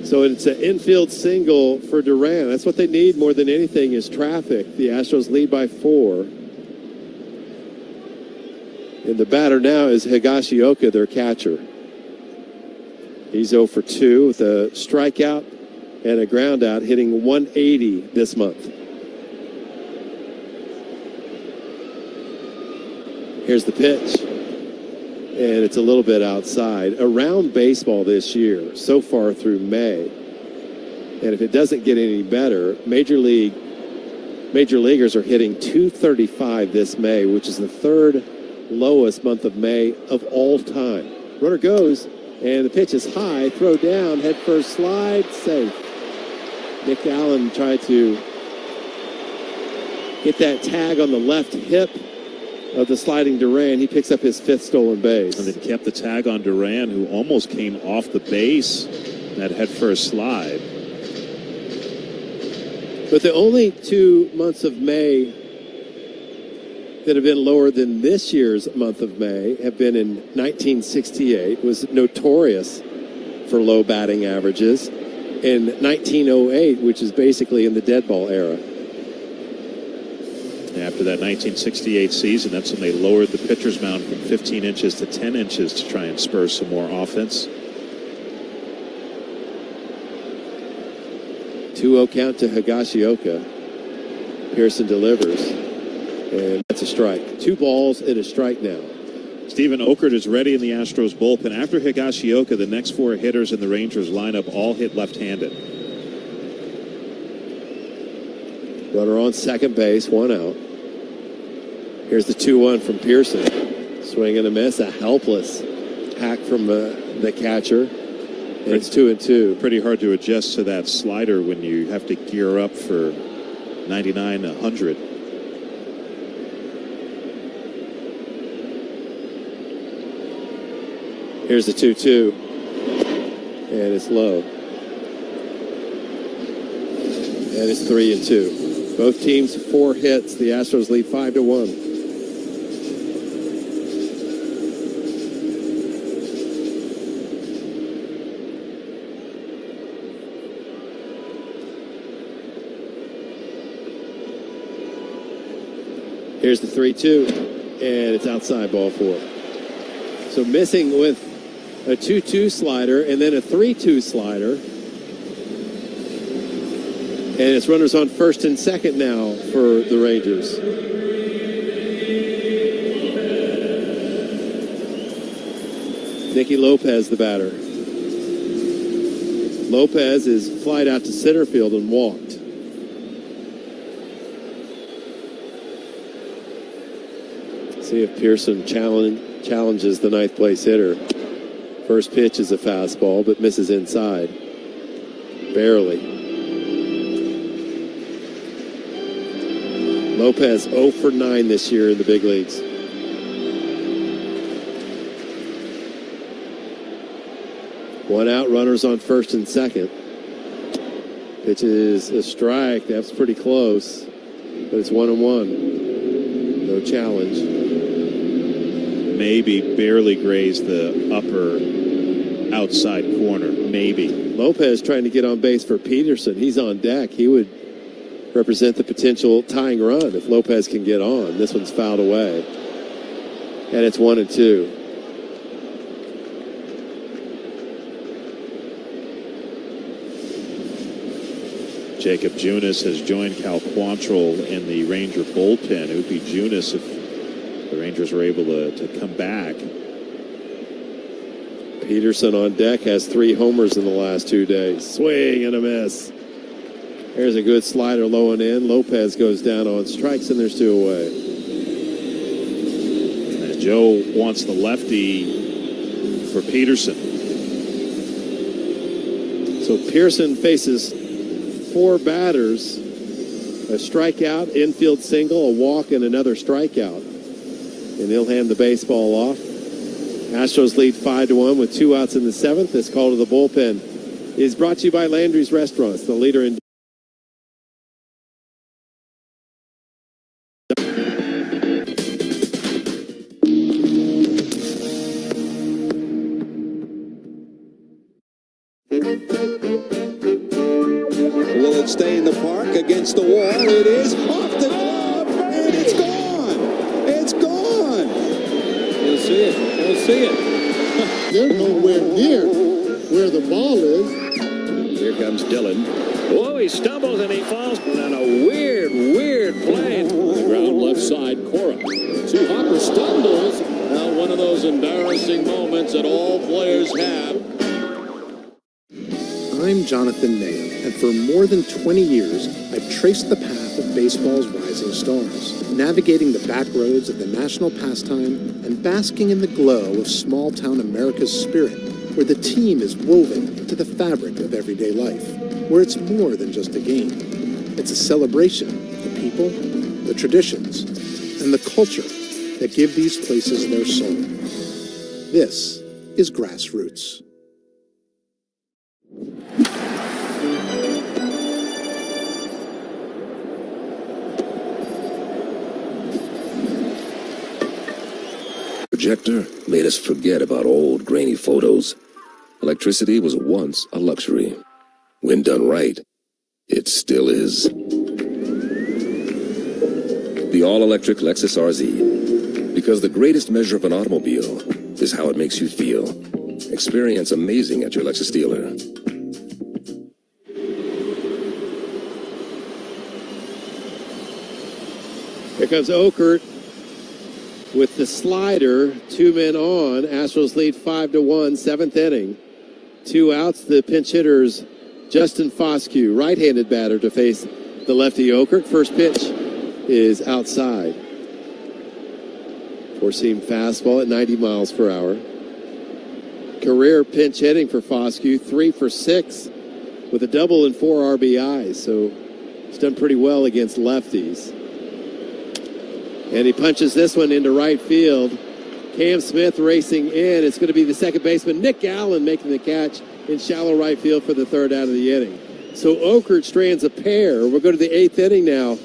So it's an infield single for Duran. That's what they need more than anything is traffic. The Astros lead by 4. And the batter now is Higashioka, their catcher. He's 0 for 2 with a strikeout and a ground out, hitting 180 this month. Here's the pitch. And it's a little bit outside. Around baseball this year, so far through May, and if it doesn't get any better, major leaguers are hitting 235 this May, which is the 3rd lowest month of May of all time. Runner goes, and the pitch is high. Throw down, head first slide, safe. Nick Allen tried to get that tag on the left hip of the sliding Duran. He picks up his 5th stolen base. And then kept the tag on Duran, who almost came off the base, that head first slide. But the only 2 months of May that have been lower than this year's month of May have been in 1968, was notorious for low batting averages, in 1908, which is basically in the dead ball era. After that 1968 season, that's when they lowered the pitcher's mound from 15 inches to 10 inches to try and spur some more offense. 2-0 count to Higashioka. Pearson delivers, and that's a strike. 2 balls and a strike now. Stephen Okert is ready in the Astros bullpen. After Higashioka, the next 4 hitters in the Rangers lineup all hit left-handed. Runner on second base, 1 out. Here's the 2-1 from Pearson. Swing and a miss, a helpless hack from the catcher. And it's 2-2. Pretty hard to adjust to that slider when you have to gear up for 99, 100. Here's the 2-2. And it's low. And it's 3-2. Both teams 4 hits. The Astros lead 5-1. Here's the 3-2, and it's outside, ball 4. So missing with a 2-2 slider and then a 3-2 slider. And it's runners on first and second now for the Rangers. Nicky Lopez, the batter. Lopez is flied out to center field and walked. See if Pearson challenges the 9th place hitter. First pitch is a fastball, but misses inside. Barely. Lopez 0 for 9 this year in the big leagues. One out, runners on first and second. Pitch is a strike. That's pretty close, but it's 1-1. No challenge. Maybe barely grazed the upper outside corner. Maybe. Lopez trying to get on base for Peterson. He's on deck. He would represent the potential tying run if Lopez can get on. This one's fouled away. And it's 1-2. Jacob Junis has joined Cal Quantrill in the Ranger bullpen. It would be Junis if the Rangers were able to come back. Peterson on deck has 3 homers in the last 2 days. Swing and a miss. There's a good slider low and in. Lopez goes down on strikes, and there's 2 away. And Joe wants the lefty for Peterson. So Pearson faces 4 batters, a strikeout, infield single, a walk, and another strikeout. And he'll hand the baseball off. Astros lead 5-1 with 2 outs in the 7th. This call to the bullpen is brought to you by Landry's Restaurants, the leader in Will it stay in the park against the wall? It is off the glove, and it's gone. It's gone. You'll see it. You'll see it. They're nowhere near where the ball is. Here comes Dillon. Oh, he stumbles and he falls on a weird play. On the ground left side, Cora. Hopper stumbles. Now one of those embarrassing moments that all players have. I'm Jonathan Mayo, and for more than 20 years, I've traced the path of baseball's rising stars, navigating the back roads of the national pastime and basking in the glow of small-town America's spirit, where the team is woven into the fabric of everyday life, where it's more than just a game. It's a celebration of the people, the traditions, and the culture that give these places their soul. This is Grassroots. Projector made us forget about old, grainy photos. Electricity was once a luxury. When done right, it still is. The all-electric Lexus RZ. Because the greatest measure of an automobile is how it makes you feel. Experience amazing at your Lexus dealer. Here comes Okert with the slider. 2 men on. Astros lead 5-1, 7th inning. 2 outs. The pinch hitters, Justin Foscue, right-handed batter to face the lefty Okert. First pitch is outside. Four-seam fastball at 90 miles per hour. Career pinch hitting for Foscue, 3 for 6 with a double and 4 RBIs. So he's done pretty well against lefties. And he punches this one into right field. Cam Smith racing in. It's going to be the second baseman, Nick Allen, making the catch in shallow right field for the 3rd out of the inning. So Okert strands a pair. We'll go to the 8th inning now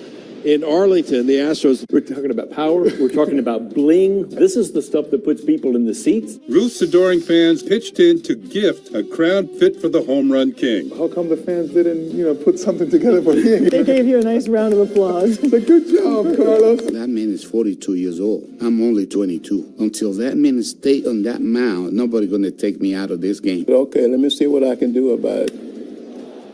in Arlington. The Astros. We're talking about power. We're talking about bling. This is the stuff that puts people in the seats. Ruth's adoring fans pitched in to gift a crown fit for the home run king. How come the fans didn't, put something together for me? They gave you a nice round of applause. Good job, Carlos. That man is 42 years old. I'm only 22. Until that man stay on that mound, nobody gonna take me out of this game. Okay, let me see what I can do about it.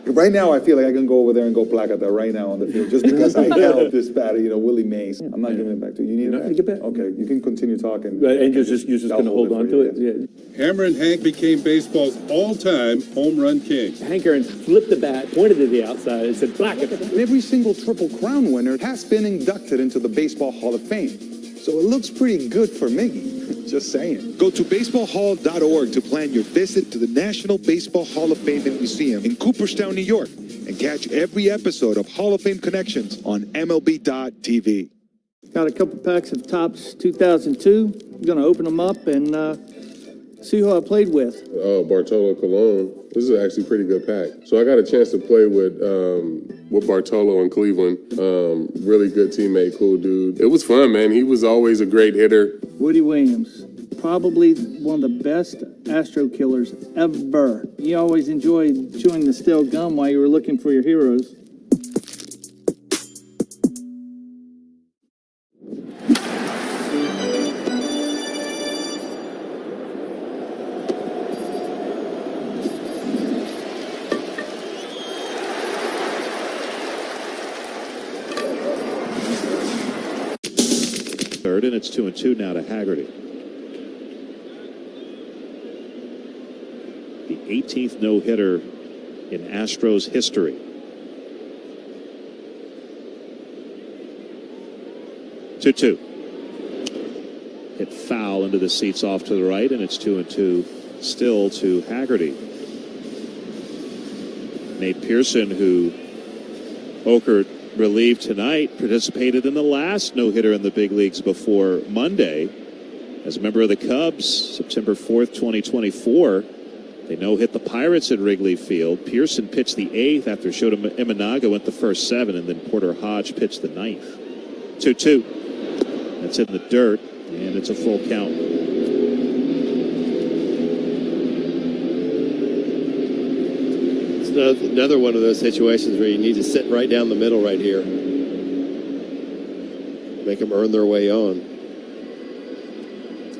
Right now, I feel like I can go over there and go placata right now on the field just because I held this batter, Willie Mays. I'm not giving it back to you. You need it back? Get back. Okay, you can continue talking. Right, and you're just going to hold on to it? Yeah. Hammer and Hank became baseball's all-time home run king. Hank Aaron flipped the bat, pointed to the outside, and said, "Placata." Every single Triple Crown winner has been inducted into the Baseball Hall of Fame. So it looks pretty good for Miggy. Just saying. Go to baseballhall.org to plan your visit to the National Baseball Hall of Fame and Museum in Cooperstown, New York, and catch every episode of Hall of Fame Connections on MLB.tv. Got a couple packs of Topps 2002. I'm going to open them up and see who I played with. Oh, Bartolo Colon. This is actually a pretty good pack. So I got a chance to play with Bartolo in Cleveland. Really good teammate, cool dude. It was fun, man. He was always a great hitter. Woody Williams, probably one of the best Astro killers ever. You always enjoyed chewing the stale gum while you were looking for your heroes. Third, and it's 2-2 now to Haggerty. The 18th no-hitter in Astros history. 2-2. Hit foul into the seats off to the right, and it's 2-2 still to Haggerty. Nate Pearson, who Okert relieved tonight, participated in the last no-hitter in the big leagues before Monday. As a member of the Cubs, September 4th, 2024, they no-hit the Pirates at Wrigley Field. Pearson pitched the 8th after Shota Imanaga went the first 7, and then Porter Hodge pitched the 9th. 2-2. That's in the dirt, and it's a full count. another one of those situations where you need to sit right down the middle right here. Make them earn their way on.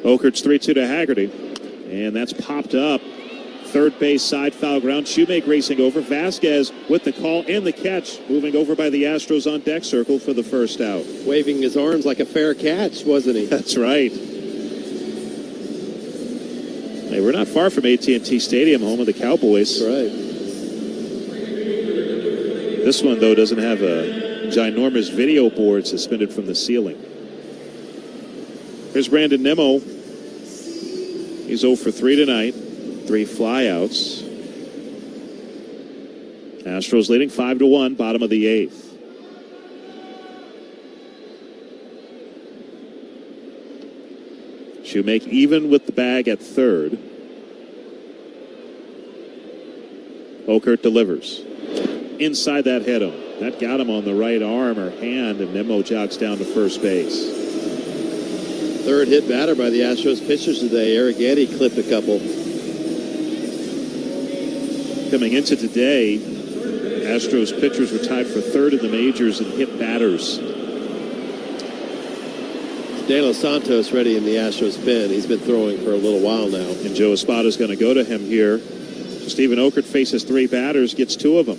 Okert's 3-2 to Haggerty. And that's popped up. Third base side foul ground. Shoemake racing over. Vasquez with the call and the catch. Moving over by the Astros on deck circle for the first out. Waving his arms like a fair catch, wasn't he? That's right. Hey, we're not far from AT&T Stadium, home of the Cowboys. That's right. This one, though, doesn't have a ginormous video board suspended from the ceiling. Here's Brandon Nimmo. He's 0 for 3 tonight. 3 flyouts. Astros leading 5-1, bottom of the 8th. Shoemake even with the bag at third. Okert delivers. Inside that hit him. That got him on the right arm or hand, and Nimmo jogs down to first base. Third hit batter by the Astros pitchers today. Eric Eddy clipped a couple. Coming into today, Astros pitchers were tied for third in the majors in hit batters. De Los Santos ready in the Astros pen. He's been throwing for a little while now. And Joe Espada's going to go to him here. Stephen Okert faces 3 batters, gets 2 of them.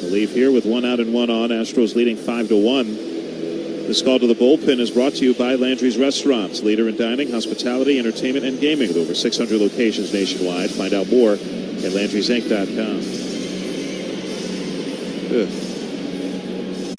They'll leave here with 1 out and 1 on. Astros leading 5-1. This call to the bullpen is brought to you by Landry's Restaurants, leader in dining, hospitality, entertainment, and gaming with over 600 locations nationwide. Find out more at Landry'sInc.com.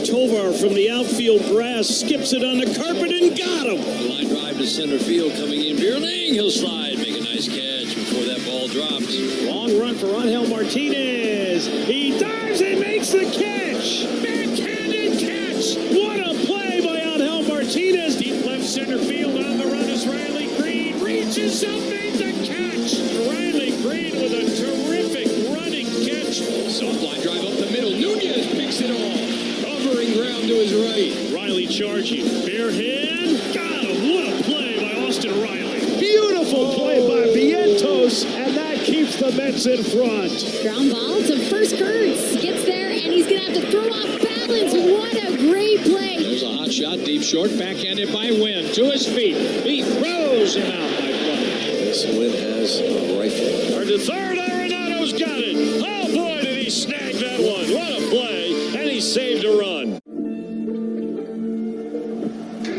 Tovar from the outfield grass skips it on the carpet and got him. Line drive to center field coming in. Bierling, he'll slide, make a nice catch before that ball drops. Long run for Angel Martinez. He dives and makes the catch. Backhanded catch. What a play by Angel Martinez. Deep left center field on the run is Riley Green. Reaches up, made the catch. Riley Green with a terrific running catch. Soft line drive up the middle. Nunez picks it off. Covering ground to his right. Riley charging. Bare hand. Got him. What a play by Austin Riley. Beautiful play by Vientos, and that keeps the Mets in front. Ground ball to first. Kurtz gets there, and he's going to have to throw off balance. What a great play. There's a hot shot, deep short, backhanded by Wynn. To his feet. He throws him out, my brother. This Wynn has a rifle. Or to third, Arenado's got it. Oh, boy, did he snag that one. What a play, and he saved a run.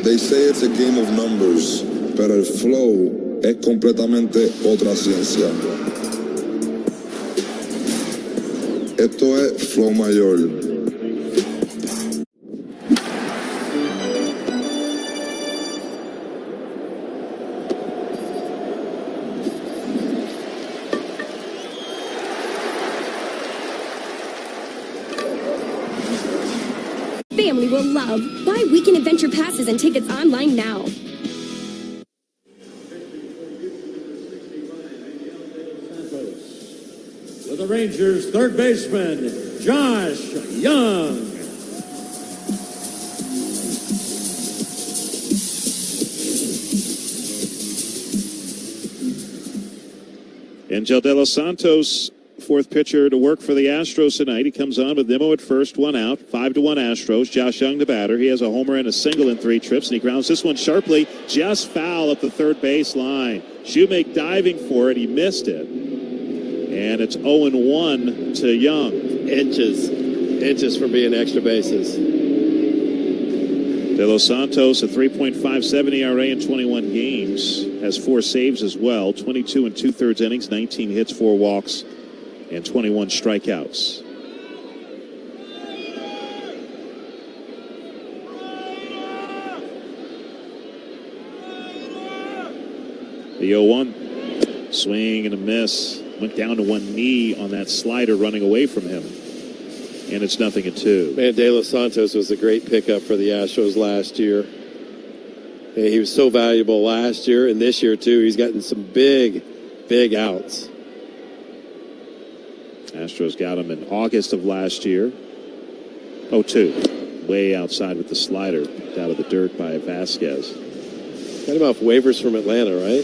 They say it's a game of numbers, pero el flow es completamente otra ciencia. Esto es flow mayor. Family will love. Buy weekend adventure passes and tickets online now. With the Rangers, third baseman, Josh Young. Angel De Los Santos, fourth pitcher to work for the Astros tonight. He comes on with Nimmo at first, 1 out, 5-1 Astros. Josh Young the batter. He has a homer and a single in 3 trips, and he grounds this one sharply, just foul up the third base line. Shoemake diving for it. He missed it. And it's 0-1 to Young. Inches from being extra bases. De Los Santos, a 3.57 ERA in 21 games, has 4 saves as well, 22 and 2/3 innings, 19 hits, 4 walks, and 21 strikeouts. The 0-1, swing and a miss, went down to one knee on that slider running away from him. And it's 0-2. Man, De Los Santos was a great pickup for the Astros last year. And he was so valuable last year, and this year, too. He's gotten some big outs. Astros got him in August of last year. 0-2. Way outside with the slider, picked out of the dirt by Vasquez. Got him off waivers from Atlanta, right?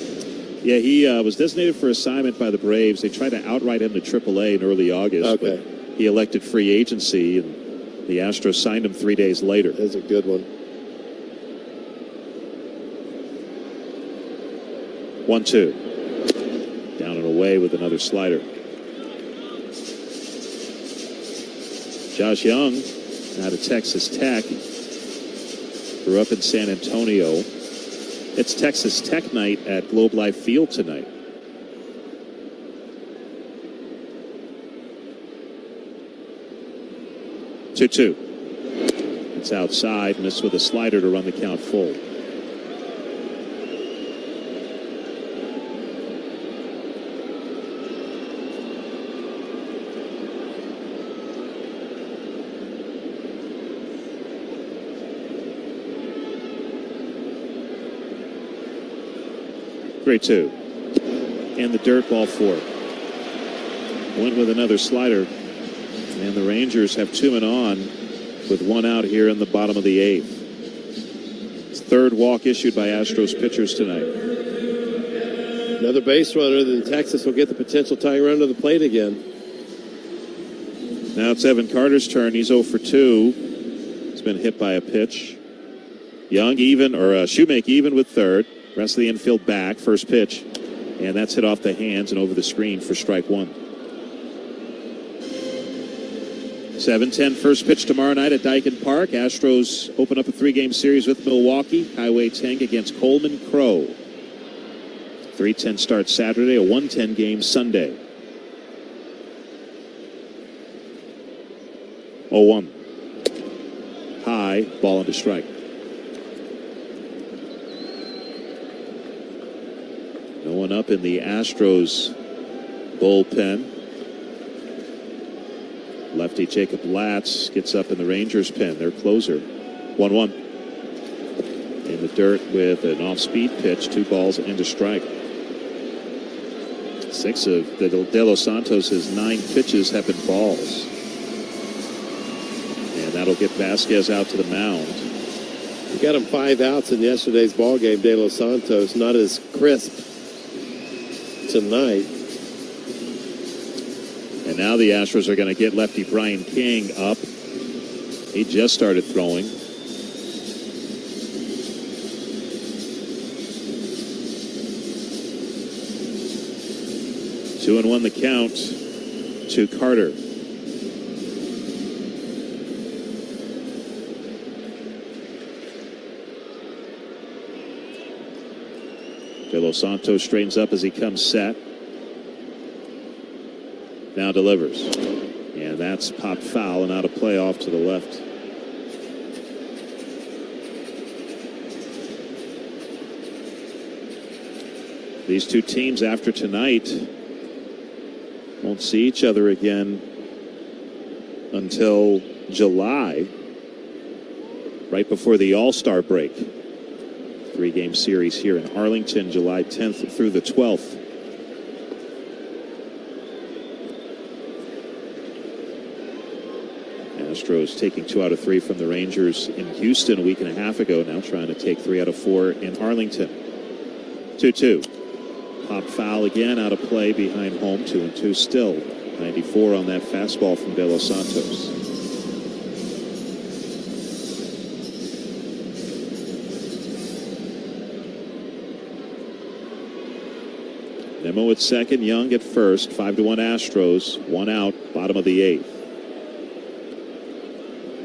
Yeah, he was designated for assignment by the Braves. They tried to outright him to AAA in early August. But he elected free agency, and the Astros signed him 3 days later. That's a good one. 1-2. Down and away with another slider. Josh Young, out of Texas Tech, grew up in San Antonio. It's Texas Tech night at Globe Life Field tonight. Two. It's outside, missed with a slider to run the count full. Straight 2. And the dirt, ball 4. Went with another slider. And the Rangers have 2 men on with 1 out here in the bottom of the 8th. It's third walk issued by Astros pitchers tonight. Another base runner, then Texas will get the potential tying run to the plate again. Now it's Evan Carter's turn. He's 0 for 2. He's been hit by a pitch. Young even, or Shoemake even with third. Rest of the infield back. First pitch. And that's hit off the hands and over the screen for strike 1. 7:10 first pitch tomorrow night at Daikin Park. Astros open up a 3-game series with Milwaukee. Highway Tank against Coleman Crow. 3:10 start Saturday, a 1:10 game Sunday. 0-1. High, ball into strike. No one up in the Astros bullpen. Lefty Jacob Latz gets up in the Rangers pen, their closer. 1-1. In the dirt with an off-speed pitch, 2 balls and a strike. 6 of De Los Santos' 9 pitches have been balls. And that'll get Vasquez out to the mound. We got him 5 outs in yesterday's ball game. De Los Santos not as crisp tonight. And now the Astros are going to get lefty Brian King up. He just started throwing. Two and 1 the count to Carter. De Los Santos straightens up as he comes set. Now delivers. And that's popped foul and out of play off to the left. These two teams after tonight won't see each other again until July, right before the All-Star break. 3-game series here in Arlington, July 10th through the 12th. Astros taking 2 out of 3 from the Rangers in Houston a week and a half ago. Now trying to take 3 out of 4 in Arlington. 2-2. Pop foul again, out of play behind home. 2-2 still. 94 on that fastball from De Los Santos. Nemo at second, Young at first. 5-1 Astros. 1 out, bottom of the 8th.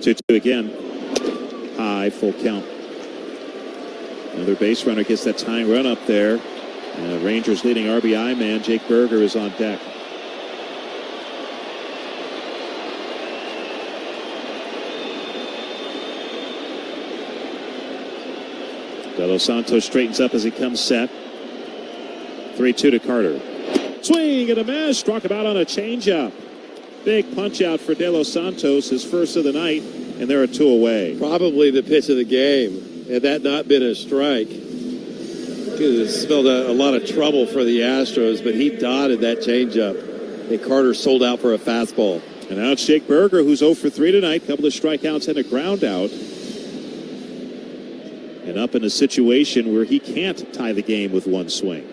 2-2 again. High, full count. Another base runner gets that tying run up there. Rangers leading RBI man Jake Berger is on deck. De Los Santos straightens up as he comes set. 3-2 to Carter. Swing and a miss. Struck him out on a changeup. Big punch out for De Los Santos, his first of the night, and they're a 2 away. Probably the pitch of the game. Had that not been a strike, could have spelled a lot of trouble for the Astros, but he dotted that changeup, and Carter sold out for a fastball. And now it's Jake Berger, who's 0 for 3 tonight. Couple of strikeouts and a ground out. And up in a situation where he can't tie the game with one swing.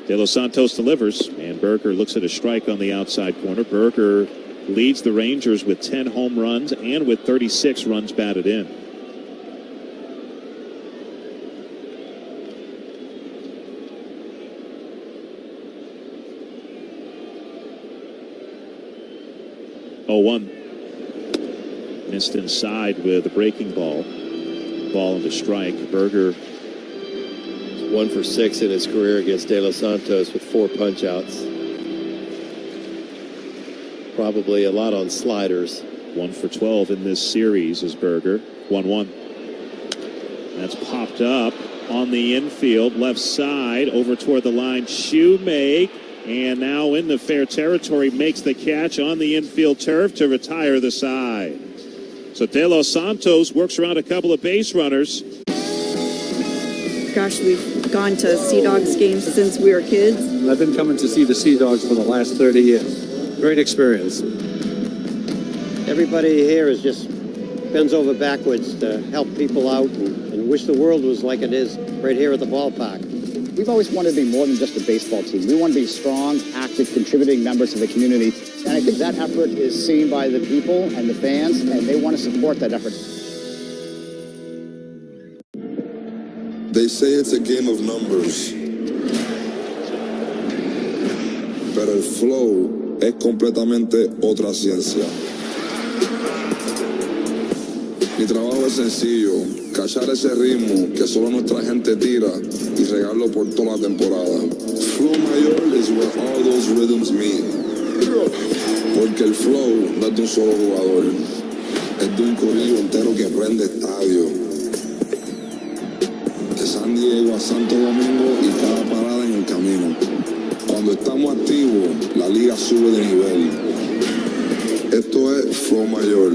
De Los Santos delivers, and Berger looks at a strike on the outside corner. Berger leads the Rangers with 10 home runs and with 36 runs batted in. Oh, 1. Missed inside with a breaking ball. Ball into strike. Berger 1 for 6 in his career against De Los Santos with 4 punch-outs. Probably a lot on sliders. 1 for 12 in this series is Berger. 1-1. That's popped up on the infield, left side, over toward the line. Shoemake, and now in the fair territory, makes the catch on the infield turf to retire the side. So De Los Santos works around a couple of base runners. Gosh, we've gone to Sea Dogs games since we were kids. I've been coming to see the Sea Dogs for the last 30 years. Great experience. Everybody here is just bends over backwards to help people out and wish the world was like it is right here at the ballpark. We've always wanted to be more than just a baseball team. We want to be strong, active, contributing members of the community. And I think that effort is seen by the people and the fans, and they want to support that effort. They say it's a game of numbers, pero el flow es completamente otra ciencia. Mi trabajo es sencillo, cachar ese ritmo que solo nuestra gente tira y regarlo por toda la temporada. Flow mayor is where all those rhythms meet. Porque el flow no es de un solo jugador, es de un corillo entero que prende estadio. De San Diego a Santo Domingo y cada parada en el camino. Cuando estamos activos, la liga sube de nivel. Esto es Flow Mayor.